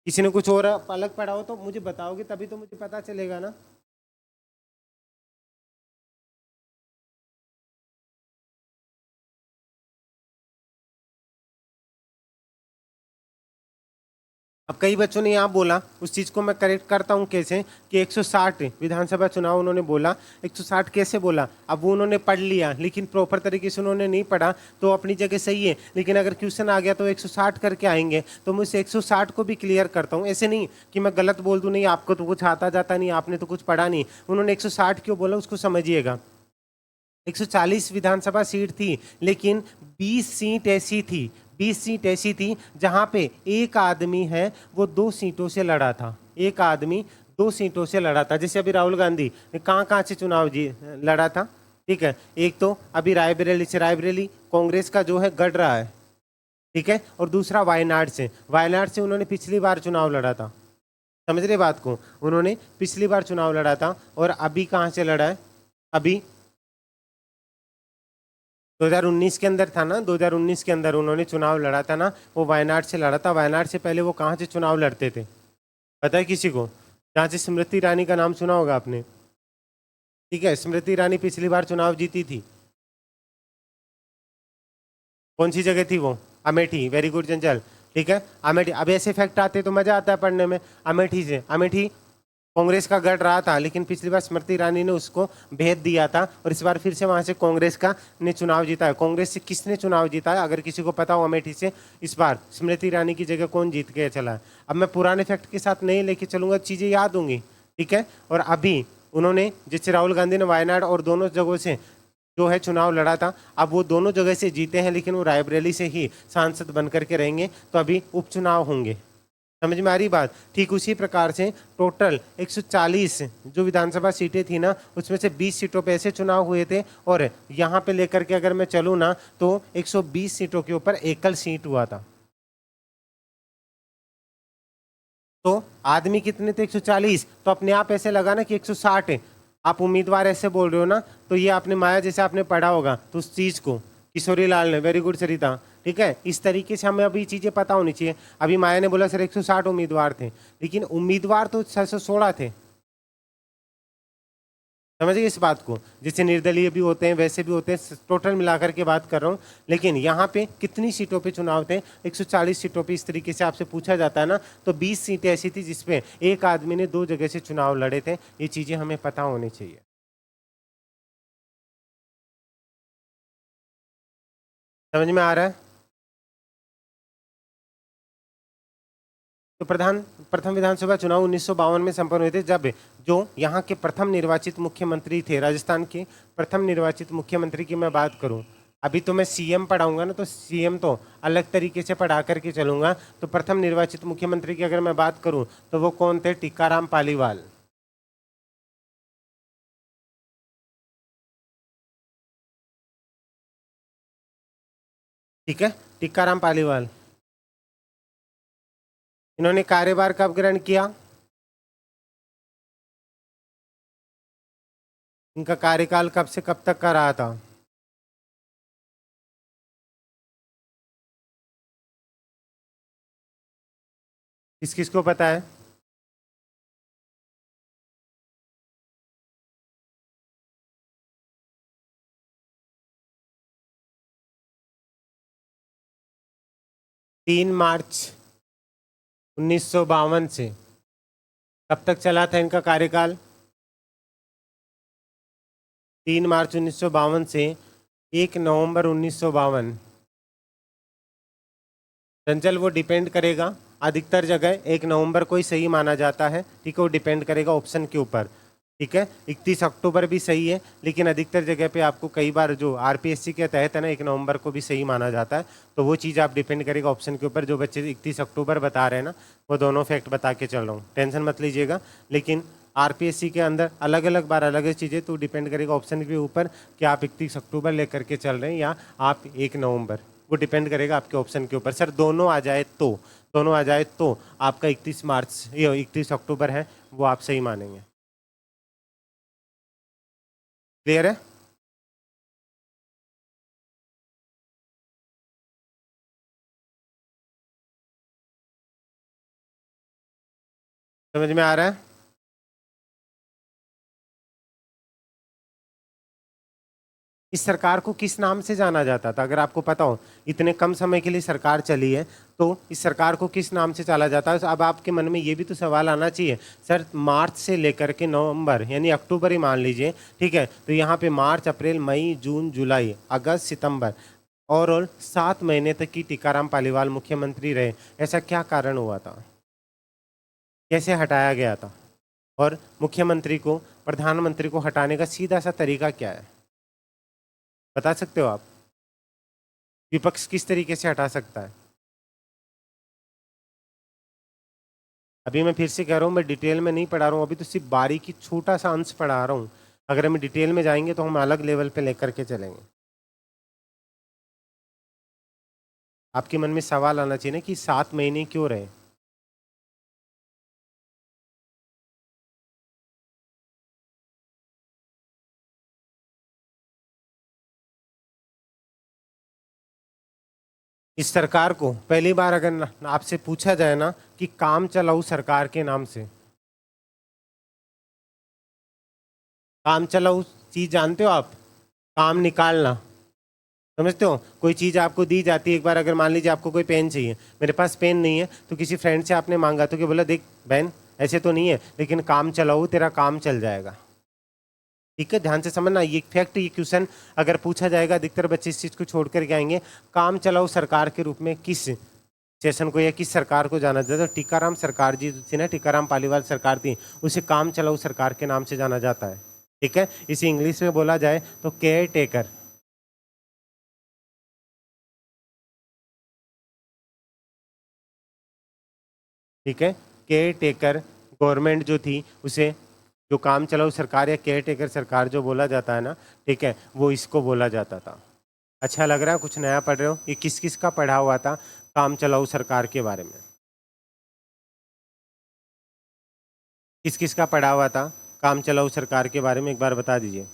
S1: किसी ने कुछ और अलग पढ़ा हो तो मुझे बताओगे, तभी तो मुझे पता चलेगा ना। अब कई बच्चों ने यहाँ बोला, उस चीज़ को मैं करेक्ट करता हूँ कैसे, कि 160 विधानसभा चुनाव उन्होंने बोला। 160 कैसे बोला, अब वो उन्होंने पढ़ लिया लेकिन प्रॉपर तरीके से उन्होंने नहीं पढ़ा, तो अपनी जगह सही है। लेकिन अगर क्वेश्चन आ गया तो 160 करके आएंगे, तो मैं इस 160 को भी क्लियर करता हूँ। ऐसे नहीं कि मैं गलत बोल दूँ, नहीं आपको तो कुछ आता जाता नहीं, आपने तो कुछ पढ़ा नहीं। उन्होंने 160 क्यों बोला उसको समझिएगा। 140 विधानसभा सीट थी, लेकिन 20 सीट ऐसी थी, 20 सीट ऐसी थी जहां पे एक आदमी है वो 2 सीटों से लड़ा था। एक आदमी 2 सीटों से लड़ा था। जैसे अभी राहुल गांधी ने कहाँ से चुनाव लड़ा था, ठीक है। एक तो अभी रायबरेली से, रायबरेली कांग्रेस का जो है गढ़ रहा है, ठीक है। और दूसरा वायनाड से, वायनाड से उन्होंने पिछली बार चुनाव लड़ा था। समझ रहे बात को, उन्होंने पिछली बार चुनाव लड़ा था। और अभी कहाँ से लड़ा है, अभी 2019 के अंदर था ना, 2019 के अंदर उन्होंने चुनाव लड़ा था ना, वो वायनाड से लड़ा था। वायनाड से पहले वो कहाँ से चुनाव लड़ते थे पता है किसी को? जहाँ से स्मृति ईरानी का नाम सुना होगा आपने, ठीक है। स्मृति ईरानी पिछली बार चुनाव जीती थी। कौन सी जगह थी वो? अमेठी। वेरी गुड चंचल, ठीक है। अमेठी। अब ऐसे फैक्ट आते तो मजा आता है पढ़ने में। अमेठी से, अमेठी कांग्रेस का गढ़ रहा था, लेकिन पिछली बार स्मृति ईरानी ने उसको भेद दिया था, और इस बार फिर से वहां से कांग्रेस का ने चुनाव जीता है। कांग्रेस से किसने चुनाव जीता है अगर किसी को पता हो अमेठी से, इस बार स्मृति ईरानी की जगह कौन जीत के चला है? अब मैं पुराने फैक्ट के साथ नहीं लेके चलूंगा, चीजें याद होंगी, ठीक है। और अभी उन्होंने, जैसे राहुल गांधी ने वायनाड और दोनों जगहों से जो है चुनाव लड़ा था, अब वो दोनों जगह से जीते हैं, लेकिन वो रायबरेली से ही सांसद बन करके रहेंगे, तो अभी उपचुनाव होंगे। समझ में आ रही बात? ठीक उसी प्रकार से टोटल 140 जो विधानसभा सीटें थी ना, उसमें से 20 सीटों पे ऐसे चुनाव हुए थे, और यहाँ पे लेकर के अगर मैं चलूँ ना, तो 120 सीटों के ऊपर एकल सीट हुआ था। तो आदमी कितने थे? 140। तो अपने आप ऐसे लगा ना कि 160 है। आप उम्मीदवार ऐसे बोल रहे हो ना, तो ये आपने माया जैसे आपने पढ़ा होगा तो उस चीज को, किशोरी लाल ने, वेरी गुड सरिता, ठीक है। इस तरीके से हमें अभी चीजें पता होनी चाहिए। अभी माया ने बोला सर 160 उम्मीदवार थे, लेकिन उम्मीदवार तो 616 थे। समझिए इस बात को, जैसे निर्दलीय भी होते हैं वैसे भी होते हैं, टोटल मिलाकर के बात कर रहा हूँ। लेकिन यहाँ पे कितनी सीटों पे चुनाव थे? 140 सीटों पे। इस तरीके से आपसे पूछा जाता है ना, तो 20 सीटें ऐसी थी जिसपे एक आदमी ने 2 जगह से चुनाव लड़े थे। ये चीजें हमें पता होनी चाहिए। समझ में आ रहा है? तो प्रथम विधानसभा चुनाव 1952 में संपन्न हुए थे, जब जो यहाँ के प्रथम निर्वाचित मुख्यमंत्री थे, राजस्थान के प्रथम निर्वाचित मुख्यमंत्री की मैं बात करूँ। अभी तो मैं सीएम पढ़ाऊंगा ना, तो सीएम तो अलग तरीके से पढ़ा करके चलूंगा। तो प्रथम निर्वाचित मुख्यमंत्री की अगर मैं बात करूं, तो वो कौन थे? टीकाराम पालीवाल। ठीक है, टीकाराम पालीवाल। इन्होंने कार्यभार कब ग्रहण किया? इनका कार्यकाल कब से कब तक का रहा था? किस किस को पता है? तीन मार्च 1952 से कब तक चला था इनका कार्यकाल? 3 मार्च 1952 से 1 नवंबर 1952। चंचल, वो डिपेंड करेगा, अधिकतर जगह 1 नवंबर को ही सही माना जाता है, ठीक है। वो डिपेंड करेगा ऑप्शन के ऊपर, ठीक है। 31 अक्टूबर भी सही है, लेकिन अधिकतर जगह पे आपको कई बार जो आरपीएससी के तहत है ना, 1 नवंबर को भी सही माना जाता है। तो वो चीज़ आप डिपेंड करेगा ऑप्शन के ऊपर। जो बच्चे 31 अक्टूबर बता रहे हैं ना, वो दोनों फैक्ट बता के चल रहा हूँ, टेंशन मत लीजिएगा। लेकिन आरपीएससी के अंदर अलग अलग बार अलग अलग चीज़ें, तो डिपेंड करेगा ऑप्शन के ऊपर कि आप 31 अक्टूबर लेकर के चल रहे हैं या आप 1 नवंबर। वो डिपेंड करेगा आपके ऑप्शन के ऊपर। सर दोनों आ जाए तो, दोनों आ जाए तो आपका 31 मार्च या 31 अक्टूबर है, वो आप सही मानेंगे। क्लियर है? समझ में आ रहा है? इस सरकार को किस नाम से जाना जाता था, अगर आपको पता हो? इतने कम समय के लिए सरकार चली है, तो इस सरकार को किस नाम से चला जाता है? तो अब आपके मन में ये भी तो सवाल आना चाहिए, सर मार्च से लेकर के नवंबर यानी अक्टूबर ही मान लीजिए, ठीक है, तो यहाँ पे मार्च, अप्रैल, मई, जून, जुलाई, अगस्त, सितंबर, और 7 महीने तक की टीकाराम पालीवाल मुख्यमंत्री रहे। ऐसा क्या कारण हुआ था? कैसे हटाया गया था? और मुख्यमंत्री को, प्रधानमंत्री को हटाने का सीधा सा तरीका क्या है, बता सकते हो आप? विपक्ष किस तरीके से हटा सकता है? अभी मैं फिर से कह रहा हूँ, मैं डिटेल में नहीं पढ़ा रहा हूँ, अभी तो सिर्फ बारीकी छोटा सा अंश पढ़ा रहा हूँ। अगर हम डिटेल में जाएंगे तो हम अलग लेवल पे लेकर के चलेंगे। आपके मन में सवाल आना चाहिए ना कि 7 महीने क्यों रहे? इस सरकार को पहली बार अगर आपसे पूछा जाए ना कि काम चलाऊ सरकार के नाम से, काम चलाऊ चीज जानते हो आप? काम निकालना, समझते हो? कोई चीज़ आपको दी जाती है, एक बार अगर मान लीजिए आपको कोई पेन चाहिए, मेरे पास पेन नहीं है, तो किसी फ्रेंड से आपने मांगा, तो क्या बोला, देख बहन ऐसे तो नहीं है, लेकिन काम चलाओ, तेरा काम चल जाएगा। ठीक है, ध्यान से समझना, ये फैक्ट, ये क्वेश्चन अगर पूछा जाएगा, अधिकतर बच्चे इस चीज़ को छोड़ करके आएंगे। काम चलाओ सरकार के रूप में किस सेशन को या किस सरकार को जाना जाता है? तो टीकाराम सरकार जी थी ना, टीकाराम पालीवाल सरकार थी, उसे काम चलाओ सरकार के नाम से जाना जाता है। ठीक है, इसे इंग्लिश में बोला जाए तो केयर टेकर। ठीक है, केयर टेकर गवर्नमेंट जो थी, उसे जो काम चलाऊ सरकार या केयर टेकर सरकार जो बोला जाता है ना, ठीक है, वो इसको बोला जाता था। अच्छा लग रहा है? कुछ नया पढ़ रहे हो? ये किस किस का पढ़ा हुआ था काम चलाऊ सरकार के बारे में? किस किस का पढ़ा हुआ था काम चलाऊ सरकार के बारे में, एक बार बता दीजिए।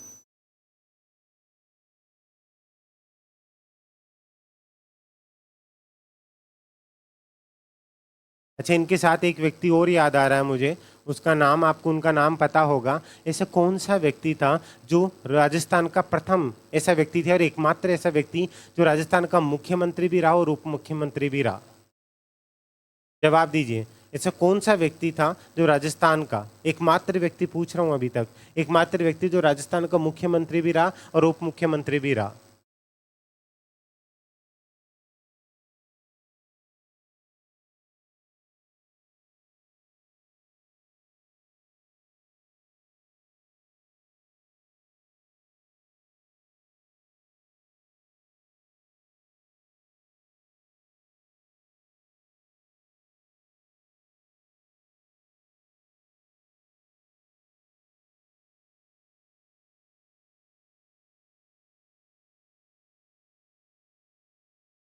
S1: अच्छा, इनके साथ एक व्यक्ति और याद आ रहा है मुझे, उसका नाम, आपको उनका नाम पता होगा। ऐसा कौन सा व्यक्ति था जो राजस्थान का प्रथम ऐसा व्यक्ति थे और एकमात्र ऐसा व्यक्ति जो राजस्थान का मुख्यमंत्री भी रहा और उप मुख्यमंत्री भी रहा? जवाब दीजिए। ऐसा कौन सा व्यक्ति था जो राजस्थान का एकमात्र व्यक्ति, पूछ रहा हूं अभी तक, एकमात्र व्यक्ति जो राजस्थान का मुख्यमंत्री भी रहा और उप मुख्यमंत्री भी रहा?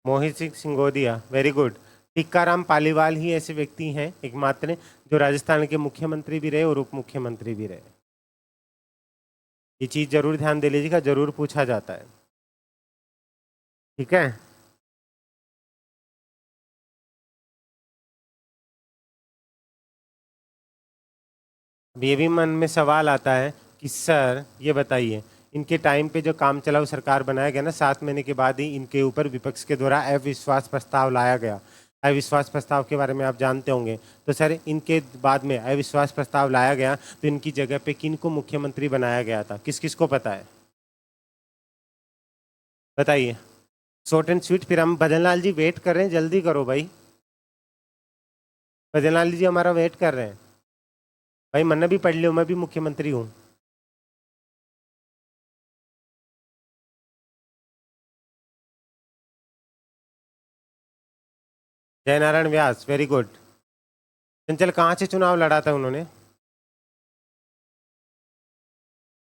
S1: Mohit Singh Singodiya, very good. टीकाराम पालीवाल ही ऐसे व्यक्ति हैं एकमात्र जो राजस्थान के मुख्यमंत्री भी रहे और उप मुख्यमंत्री भी रहे। ये चीज जरूर ध्यान दे लीजिएगा, जरूर पूछा जाता है। ठीक है, अब ये भी मन में सवाल आता है कि सर ये बताइए, इनके टाइम पे जो काम चलाऊ सरकार बनाया गया ना, 7 महीने के बाद ही इनके ऊपर विपक्ष के द्वारा अविश्वास प्रस्ताव लाया गया। अविश्वास प्रस्ताव के बारे में आप जानते होंगे। तो सर इनके बाद में अविश्वास प्रस्ताव लाया गया, तो इनकी जगह पे किन को मुख्यमंत्री बनाया गया था? किस किस को पता है, बताइए। शॉर्ट एंड स्वीट, फिर हम भजन लाल जी वेट कर रहे हैं, जल्दी करो भाई। भजन लाल जी हमारा वेट कर रहे हैं भाई, मैंने भी पढ़ लियो, मैं भी मुख्यमंत्री हूँ। जयनारायण व्यास, वेरी गुड। चंचल, कहाँ से चुनाव लड़ा था उन्होंने?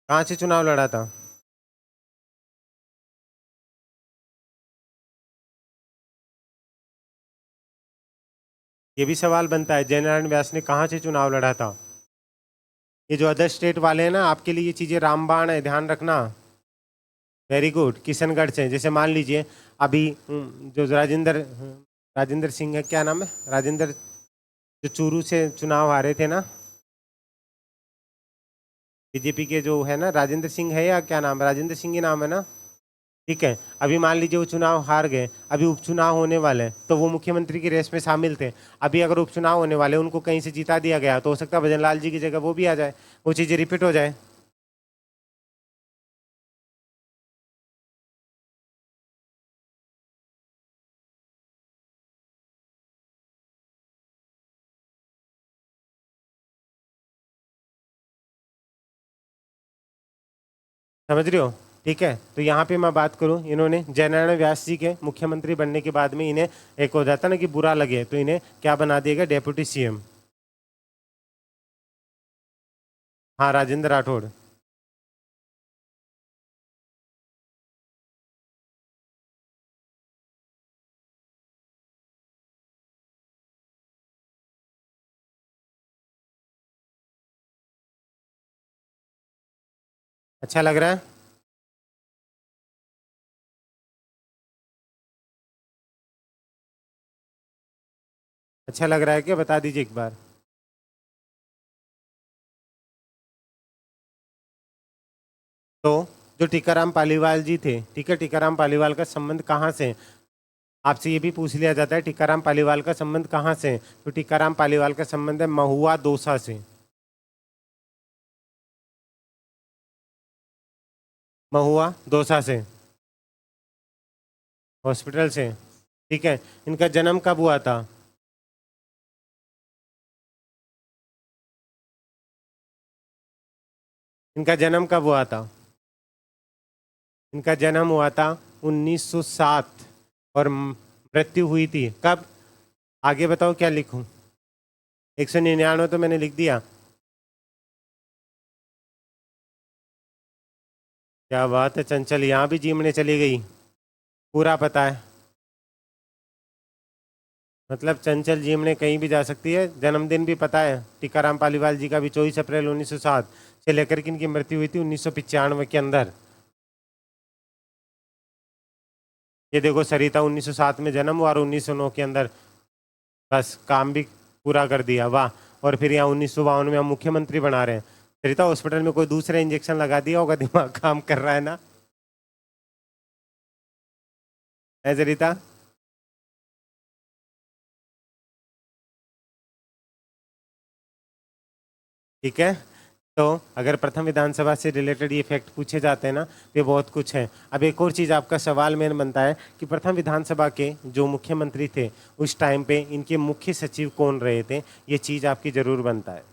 S1: कहाँ से चुनाव लड़ा था? ये भी सवाल बनता है, जयनारायण व्यास ने कहाँ से चुनाव लड़ा था? ये जो अदर स्टेट वाले हैं ना, आपके लिए ये चीज़ें रामबाण है, ध्यान रखना। Very good. किशनगढ़ से जैसे मान लीजिए अभी जो राजेंद्र सिंह है, क्या नाम है, राजेंद्र, जो चूरू से चुनाव हारे थे ना, बीजेपी के जो है ना, राजेंद्र सिंह है या क्या नाम, राजेंद्र सिंह ही नाम है ना, ठीक है। अभी मान लीजिए वो चुनाव हार गए, अभी उपचुनाव होने वाले हैं, तो वो मुख्यमंत्री की रेस में शामिल थे। अभी अगर उपचुनाव होने वाले, उनको कहीं से जिता दिया गया, तो हो सकता है भजन लाल जी की जगह वो भी आ जाए, वो चीज़ें रिपीट हो जाए। समझ रहे हो? ठीक है। तो यहाँ पे मैं बात करूँ, इन्होंने जयनारायण व्यास जी के मुख्यमंत्री बनने के बाद में इन्हें एक हो जाता ना कि बुरा लगे, तो इन्हें क्या बना दिया गया, डेप्यूटी सीएम। हाँ, राजेंद्र राठौड़। अच्छा लग रहा है? अच्छा लग रहा है क्या, बता दीजिए एक बार। तो जो टीकाराम पालीवाल जी थे, ठीक है, टीकाराम पालीवाल का संबंध कहाँ से है? आपसे ये भी पूछ लिया जाता है टीकाराम पालीवाल का संबंध कहाँ से है, तो टीकाराम पालीवाल का संबंध है महुआ दौसा से। महुआ दौसा से, हॉस्पिटल से। ठीक है। इनका जन्म कब हुआ था? इनका जन्म कब हुआ था? इनका जन्म हुआ था 1907, और मृत्यु हुई थी कब? आगे बताओ क्या लिखूं? 199 तो मैंने लिख दिया। क्या बात है चंचल, यहाँ भी जिमने चली गई, पूरा पता है। मतलब चंचल जिमने कहीं भी जा सकती है। जन्मदिन भी पता है टीकाराम पालीवाल जी का भी, 24 अप्रैल 1907 से लेकर के इनकी मृत्यु हुई थी 1995 के अंदर। ये देखो, सरिता 1907 में जन्म हुआ और 1909 के अंदर बस काम भी पूरा कर दिया, वाह। और फिर यहाँ 1952 में हम मुख्यमंत्री बना रहे हैं। सरिता हॉस्पिटल में कोई दूसरा इंजेक्शन लगा दिया होगा, दिमाग काम कर रहा है ना, है सरिता? ठीक है। तो अगर प्रथम विधानसभा से रिलेटेड ये फैक्ट पूछे जाते हैं ना, तो ये बहुत कुछ है। अब एक और चीज़ आपका सवाल मेन बनता है कि प्रथम विधानसभा के जो मुख्यमंत्री थे उस टाइम पे इनके मुख्य सचिव कौन रहे थे, ये चीज़ आपकी ज़रूर बनता है।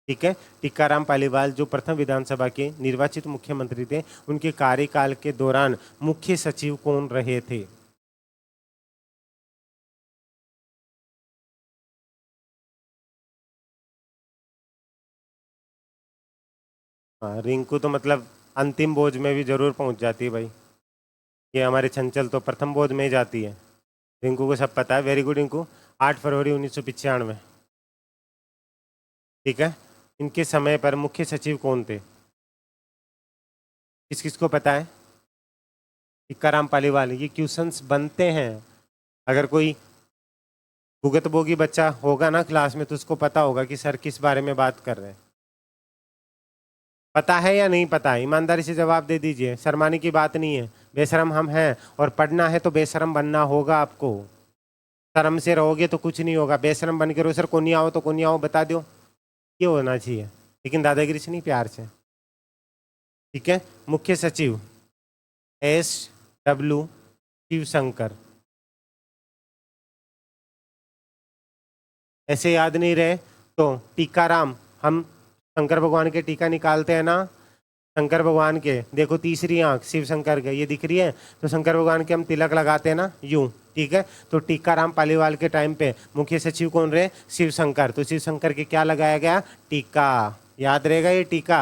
S1: ठीक है। टीकाराम पालीवाल जो प्रथम विधानसभा के निर्वाचित मुख्यमंत्री थे, उनके कार्यकाल के दौरान मुख्य सचिव कौन रहे थे? हाँ, रिंकू तो मतलब अंतिम बोझ में भी जरूर पहुंच जाती है भाई। ये हमारे चंचल तो प्रथम बोझ में ही जाती है। रिंकू को सब पता है। Very good Rinku. 8 फरवरी 1995। ठीक है। इनके समय पर मुख्य सचिव कौन थे? किस किस को पता है? टीकाराम पालीवाल। ये क्वेश्चंस बनते हैं। अगर कोई भुगतभोगी बच्चा होगा ना क्लास में, तो उसको पता होगा कि सर किस बारे में बात कर रहे हैं। पता है या नहीं पता है? ईमानदारी से जवाब दे दीजिए, शर्माने की बात नहीं है। बेशरम हम हैं, और पढ़ना है तो बेशरम बनना होगा आपको। शर्म से रहोगे तो कुछ नहीं होगा। बेशरम बन के रहो, सर को नहीं आओ तो को नहीं आओ बता दो, ये होना चाहिए, लेकिन दादागिरी से नहीं, प्यार से। ठीक है। मुख्य सचिव SW शिवशंकर। ऐसे याद नहीं रहे तो टीकाराम, हम शंकर भगवान के टीका निकालते हैं ना, शंकर भगवान के देखो तीसरी आंख शिव शंकर के ये दिख रही है, तो शंकर भगवान के हम तिलक लगाते हैं ना, यूं। ठीक है। तो टीकाराम पालीवाल के टाइम पे मुख्य सचिव कौन रहे? शिव शंकर। तो शिव शंकर के क्या लगाया गया? टीका। याद रहेगा ये टीका?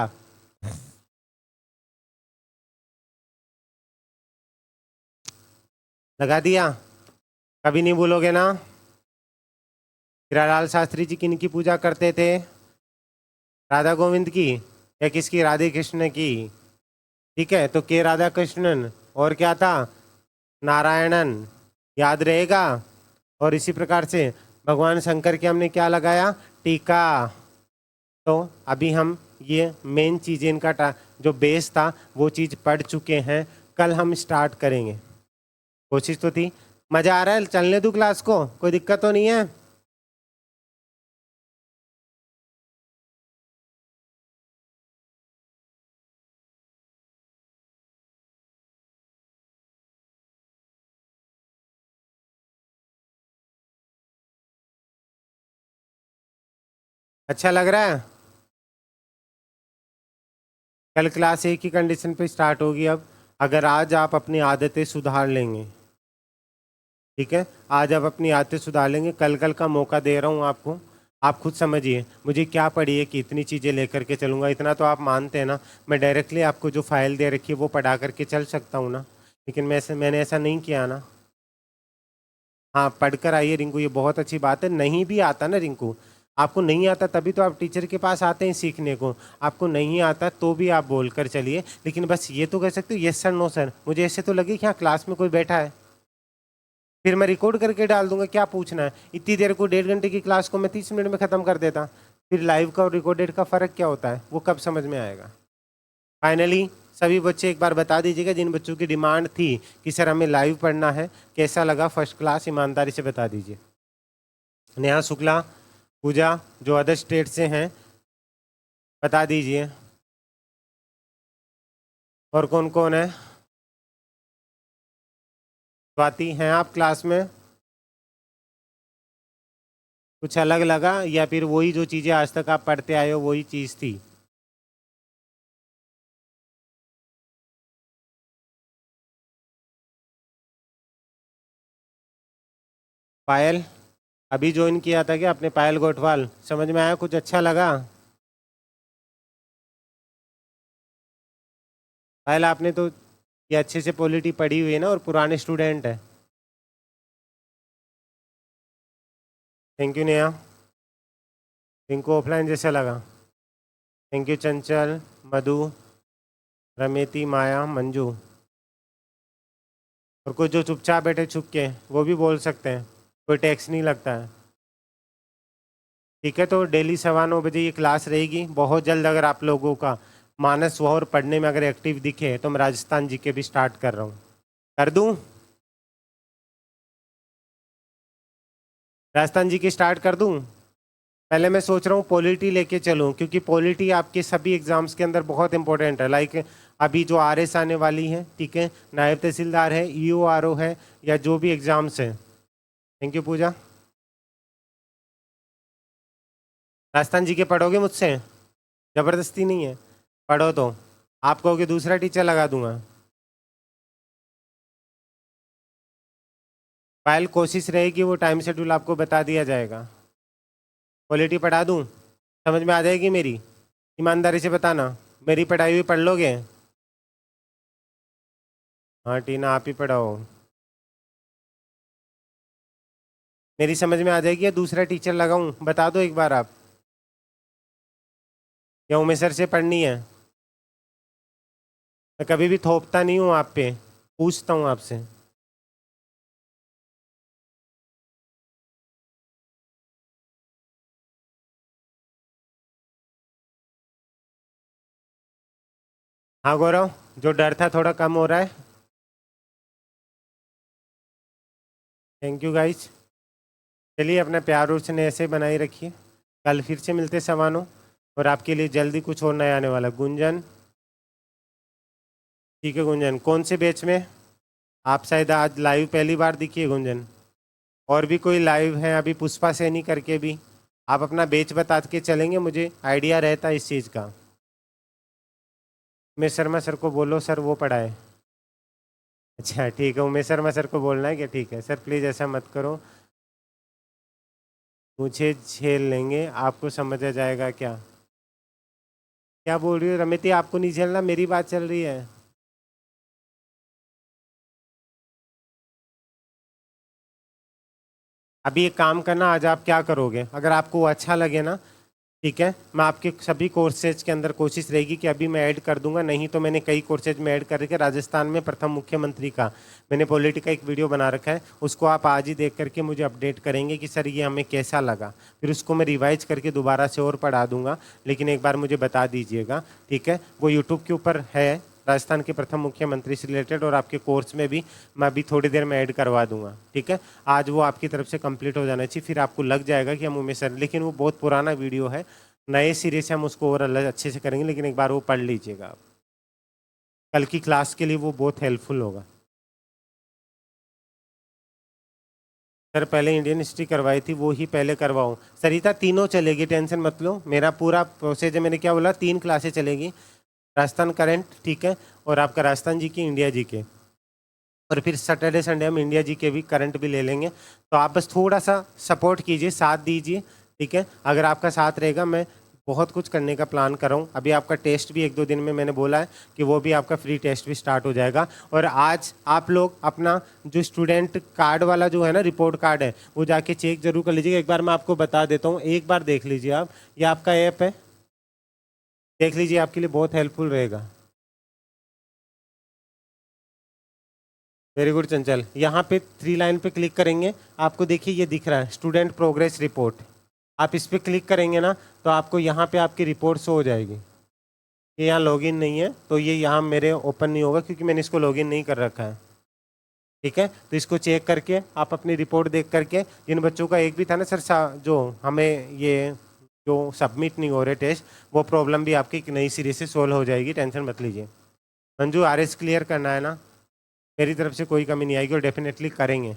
S1: लगा दिया? कभी नहीं भूलोगे ना? हीरालाल शास्त्री जी किन की पूजा करते थे? राधा गोविंद की या किसकी, राधे कृष्ण की। ठीक है, तो के राधा कृष्णन और क्या था, नारायणन, याद रहेगा। और इसी प्रकार से भगवान शंकर के हमने क्या लगाया, टीका। तो अभी हम ये मेन चीज़ इनका जो बेस था वो चीज़ पढ़ चुके हैं। कल हम स्टार्ट करेंगे। कोशिश तो थी। मज़ा आ रहा है, चलने दूँ क्लास को, कोई दिक्कत तो नहीं है। अच्छा लग रहा है। कल क्लास एक ही कंडीशन पे स्टार्ट होगी। अब अगर आज आप अपनी आदतें सुधार लेंगे, ठीक है, आज आप अपनी आदतें सुधार लेंगे, कल कल का मौका दे रहा हूँ आपको। आप खुद समझिए मुझे क्या पड़ी है कि इतनी चीज़ें लेकर के चलूँगा, इतना तो आप मानते हैं ना। मैं डायरेक्टली आपको जो फाइल दे रखी है वो पढ़ा करके चल सकता हूँ ना, लेकिन मैंने ऐसा नहीं किया ना। हाँ, पढ़कर आइए रिंकू, ये बहुत अच्छी बात है। नहीं भी आता ना रिंकू, आपको नहीं आता तभी तो आप टीचर के पास आते हैं सीखने को। आपको नहीं आता तो भी आप बोल कर चलिए, लेकिन बस ये तो कह सकते हो यस सर नो सर। मुझे ऐसे तो लगे कि हाँ क्लास में कोई बैठा है, फिर मैं रिकॉर्ड करके डाल दूंगा। क्या पूछना है, इतनी देर को 1.5 घंटे की क्लास को मैं 30 मिनट में ख़त्म कर देता। फिर लाइव का और रिकॉर्डेड का फ़र्क क्या होता है, वो कब समझ में आएगा। फाइनली सभी बच्चे एक बार बता दीजिएगा जिन बच्चों की डिमांड थी कि सर हमें लाइव पढ़ना है, कैसा लगा फर्स्ट क्लास, ईमानदारी से बता दीजिए। नेहा शुक्ला, पूजा, जो अदर स्टेट से हैं बता दीजिए। और कौन कौन है, स्वाति हैं आप क्लास में। कुछ अलग लगा या फिर वही जो चीज़ें आज तक आप पढ़ते आए हो वही चीज़ थी। पायल, अभी ज्वाइन किया था क्या आपने, पायल गोठवाल, समझ में आया, कुछ अच्छा लगा। पायल आपने तो ये अच्छे से पॉलिटी पढ़ी हुई है ना और पुराने स्टूडेंट है। Thank you Neha. इनको ऑफलाइन जैसा लगा। थैंक यू चंचल, मधु, रमेती, माया, मंजू। और कुछ जो चुपचाप बैठे छुप के वो भी बोल सकते हैं, कोई टैक्स नहीं लगता है। ठीक है, तो डेली 9:15 बजे ये क्लास रहेगी। बहुत जल्द अगर आप लोगों का मानस व और पढ़ने में अगर एक्टिव दिखे तो मैं राजस्थान जी के भी स्टार्ट कर रहा हूँ। कर दूँ, राजस्थान जी की स्टार्ट कर दूँ। पहले मैं सोच रहा हूँ पॉलिटी लेके चलूँ, क्योंकि पॉलिटी आपके सभी एग्जाम्स के अंदर बहुत इंपॉर्टेंट है। लाइक अभी जो आरएस आने वाली है, ठीक है, नायब तहसीलदार है, ईओ आरओ है, या जो भी एग्जाम्स हैं। थैंक यू पूजा। राजस्थान जी के पढ़ोगे मुझसे, ज़बरदस्ती नहीं है, पढ़ो तो। आप कहोगे दूसरा टीचर लगा दूंगा। फाइल कोशिश रहेगी वो टाइम शेड्यूल आपको बता दिया जाएगा। क्वालिटी पढ़ा दूँ, समझ में आ जाएगी मेरी, ईमानदारी से बताना। मेरी पढ़ाई हुई पढ़ लोगे। हाँ टीना आप ही पढ़ाओ। मेरी समझ में आ जाएगी या दूसरा टीचर लगाऊं, बता दो एक बार आप। या उमेश सर से पढ़नी है। मैं कभी भी थोपता नहीं हूँ आप पे, पूछता हूँ आपसे। हाँ गौरव, जो डर था थोड़ा कम हो रहा है। Thank you guys. चलिए अपना प्यार और स्नेह ऐसे बनाए रखिए। कल फिर से मिलते सवानों, और आपके लिए जल्दी कुछ और नया आने वाला। गुंजन, ठीक है गुंजन, कौन से बैच में। आप शायद आज लाइव पहली बार दिखिए गुंजन। और भी कोई लाइव है अभी, पुष्पा सैनी करके भी। आप अपना बैच बता के चलेंगे, मुझे आइडिया रहता है इस चीज़ का। उमेश शर्मा सर को बोलो सर वो पढ़ाए। अच्छा ठीक है, उमेश शर्मा सर को बोलना है कि ठीक है सर प्लीज़ ऐसा मत करो, मुझे झेल लेंगे, आपको समझ आ जाएगा क्या। क्या बोल रही हो रमिति, आपको नहीं झेलना, मेरी बात चल रही है। अभी एक काम करना, आज आप क्या करोगे, अगर आपको वो अच्छा लगे ना, ठीक है। मैं आपके सभी कोर्सेज के अंदर कोशिश रहेगी कि अभी मैं ऐड कर दूंगा, नहीं तो मैंने कई कोर्सेज में ऐड करके राजस्थान में प्रथम मुख्यमंत्री का मैंने पॉलिटी का एक वीडियो बना रखा है, उसको आप आज ही देख करके मुझे अपडेट करेंगे कि सर ये हमें कैसा लगा। फिर उसको मैं रिवाइज करके दोबारा से और पढ़ा दूंगा, लेकिन एक बार मुझे बता दीजिएगा, ठीक है। वो यूट्यूब के ऊपर है, राजस्थान के प्रथम मुख्यमंत्री से रिलेटेड, और आपके कोर्स में भी मैं अभी थोड़ी देर में ऐड करवा दूंगा, ठीक है। आज वो आपकी तरफ से कंप्लीट हो जाना चाहिए, फिर आपको लग जाएगा कि हम उमेश सर, लेकिन वो बहुत पुराना वीडियो है, नए सिरे से हम उसको और अलग अच्छे से करेंगे, लेकिन एक बार वो पढ़ लीजिएगा आप, कल की क्लास के लिए वो बहुत हेल्पफुल होगा। सर पहले इंडियन हिस्ट्री करवाई थी, वो ही पहले करवाऊँ सरिता? तीनों चलेगी, टेंशन मत लो, मेरा पूरा प्रोसेस है। मैंने क्या बोला, 3 क्लासें चलेगी, राजस्थान करंट, ठीक है, और आपका राजस्थान जी के, इंडिया जी के, और फिर सैटरडे संडे हम इंडिया जी के भी करंट भी ले लेंगे। तो आप बस थोड़ा सा सपोर्ट कीजिए, साथ दीजिए, ठीक है। अगर आपका साथ रहेगा, मैं बहुत कुछ करने का प्लान कर रहा हूँ। अभी आपका टेस्ट भी 1-2 दिन में मैंने बोला है कि वो भी आपका फ्री टेस्ट भी स्टार्ट हो जाएगा। और आज आप लोग अपना जो स्टूडेंट कार्ड वाला जो है ना, रिपोर्ट कार्ड है, वो जाके चेक जरूर कर लीजिएगा। एक बार मैं आपको बता देता हूँ, एक बार देख लीजिए आप, ये आपका ऐप है, देख लीजिए, आपके लिए बहुत हेल्पफुल रहेगा। वेरी गुड चंचल, यहाँ पे 3 लाइन पे क्लिक करेंगे, आपको देखिए ये दिख रहा है स्टूडेंट प्रोग्रेस रिपोर्ट। आप इस पर क्लिक करेंगे ना, तो आपको यहाँ पे आपकी रिपोर्ट शो हो जाएगी। ये यहाँ लॉगिन नहीं है, तो ये यहाँ मेरे ओपन नहीं होगा, क्योंकि मैंने इसको लॉगिन नहीं कर रखा है, ठीक है। तो इसको चेक करके आप अपनी रिपोर्ट देख करके, जिन बच्चों का एक भी था ना सर जो हमें ये जो सबमिट नहीं हो रहे टेस्ट, वो प्रॉब्लम भी आपकी एक नई सिरे से सोल्व हो जाएगी, टेंशन मत लीजिए। मंजू RS क्लियर करना है ना, मेरी तरफ से कोई कमी नहीं आएगी, और डेफिनेटली करेंगे।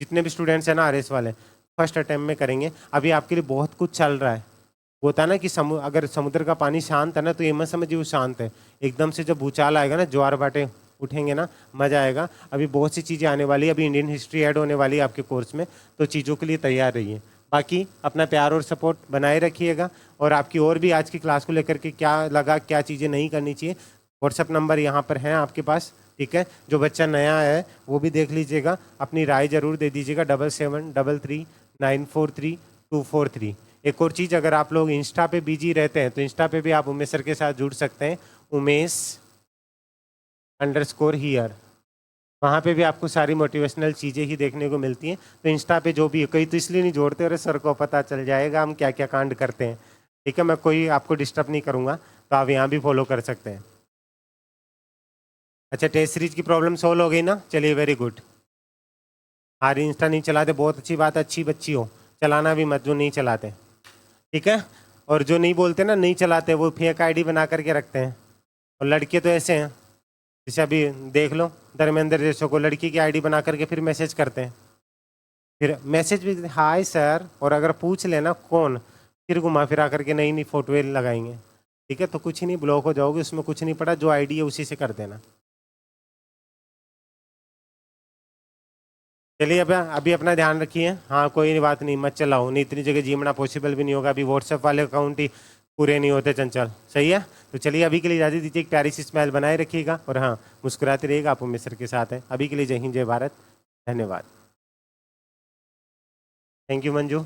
S1: जितने भी स्टूडेंट्स हैं ना RS वाले, फर्स्ट अटैम्प्ट में करेंगे। अभी आपके लिए बहुत कुछ चल रहा है। वो होता है ना कि अगर समुद्र का पानी शांत है ना, तो ये मत समझिए वो शांत है। एकदम से जब भूचाल आएगा ना, ज्वार भाटे उठेंगे ना, मज़ा आएगा। अभी बहुत सी चीज़ें आने वाली है, अभी इंडियन हिस्ट्री ऐड होने वाली है आपके कोर्स में, तो चीज़ों के लिए तैयार रहिए। बाकी अपना प्यार और सपोर्ट बनाए रखिएगा, और आपकी और भी आज की क्लास को लेकर के क्या लगा, क्या चीज़ें नहीं करनी चाहिए, व्हाट्सअप नंबर यहाँ पर हैं आपके पास, ठीक है। जो बच्चा नया है वो भी देख लीजिएगा, अपनी राय जरूर दे दीजिएगा, 7733943243। एक और चीज़, अगर आप लोग इंस्टा पे बिजी रहते हैं, तो इंस्टा पे भी आप उमेश सर के साथ जुड़ सकते हैं, umesh_here। वहाँ पे भी आपको सारी मोटिवेशनल चीज़ें ही देखने को मिलती हैं। तो इंस्टा पे जो भी है, कई तो इसलिए नहीं जोड़ते, अरे सर को पता चल जाएगा हम क्या क्या कांड करते हैं, ठीक है। मैं कोई आपको डिस्टर्ब नहीं करूँगा, तो आप यहाँ भी फॉलो कर सकते हैं। अच्छा, टेस्ट सीरीज की प्रॉब्लम सोल्व हो गई ना, चलिए वेरी गुड। हाँ, इंस्टा नहीं चलाते, बहुत अच्छी बात है, अच्छी बच्ची हो, चलाना भी मत जो नहीं चलाते, ठीक है। और जो नहीं बोलते ना नहीं चलाते, वो फेक आईडी बना करके रखते हैं। और लड़के तो ऐसे हैं, जैसे अभी देख लो धर्मेंद्र जैसों को, लड़की की आईडी बना करके फिर मैसेज करते हैं, फिर मैसेज भी हाय सर, और अगर पूछ लेना कौन, फिर घुमा फिरा करके नई नई फोटोएं लगाएंगे, ठीक है। तो कुछ नहीं, ब्लॉक हो जाओगे, उसमें कुछ नहीं पड़ा, जो आईडी है उसी से कर देना। चलिए अभी अपना ध्यान रखिए। हाँ, कोई नहीं, बात नहीं, मत चलाओ, नहीं इतनी जगह जीमना पॉसिबल भी नहीं होगा, अभी व्हाट्सएप वाले अकाउंट ही पूरे नहीं होते चंचल, सही है। तो चलिए अभी के लिए इजाज़त दीजिए, एक प्यारी सी स्माइल बनाए रखिएगा, और हाँ मुस्कुराते रहिएगा, आप उमेश सर के साथ हैं। अभी के लिए जय हिंद, जय भारत, धन्यवाद। Thank you Manju.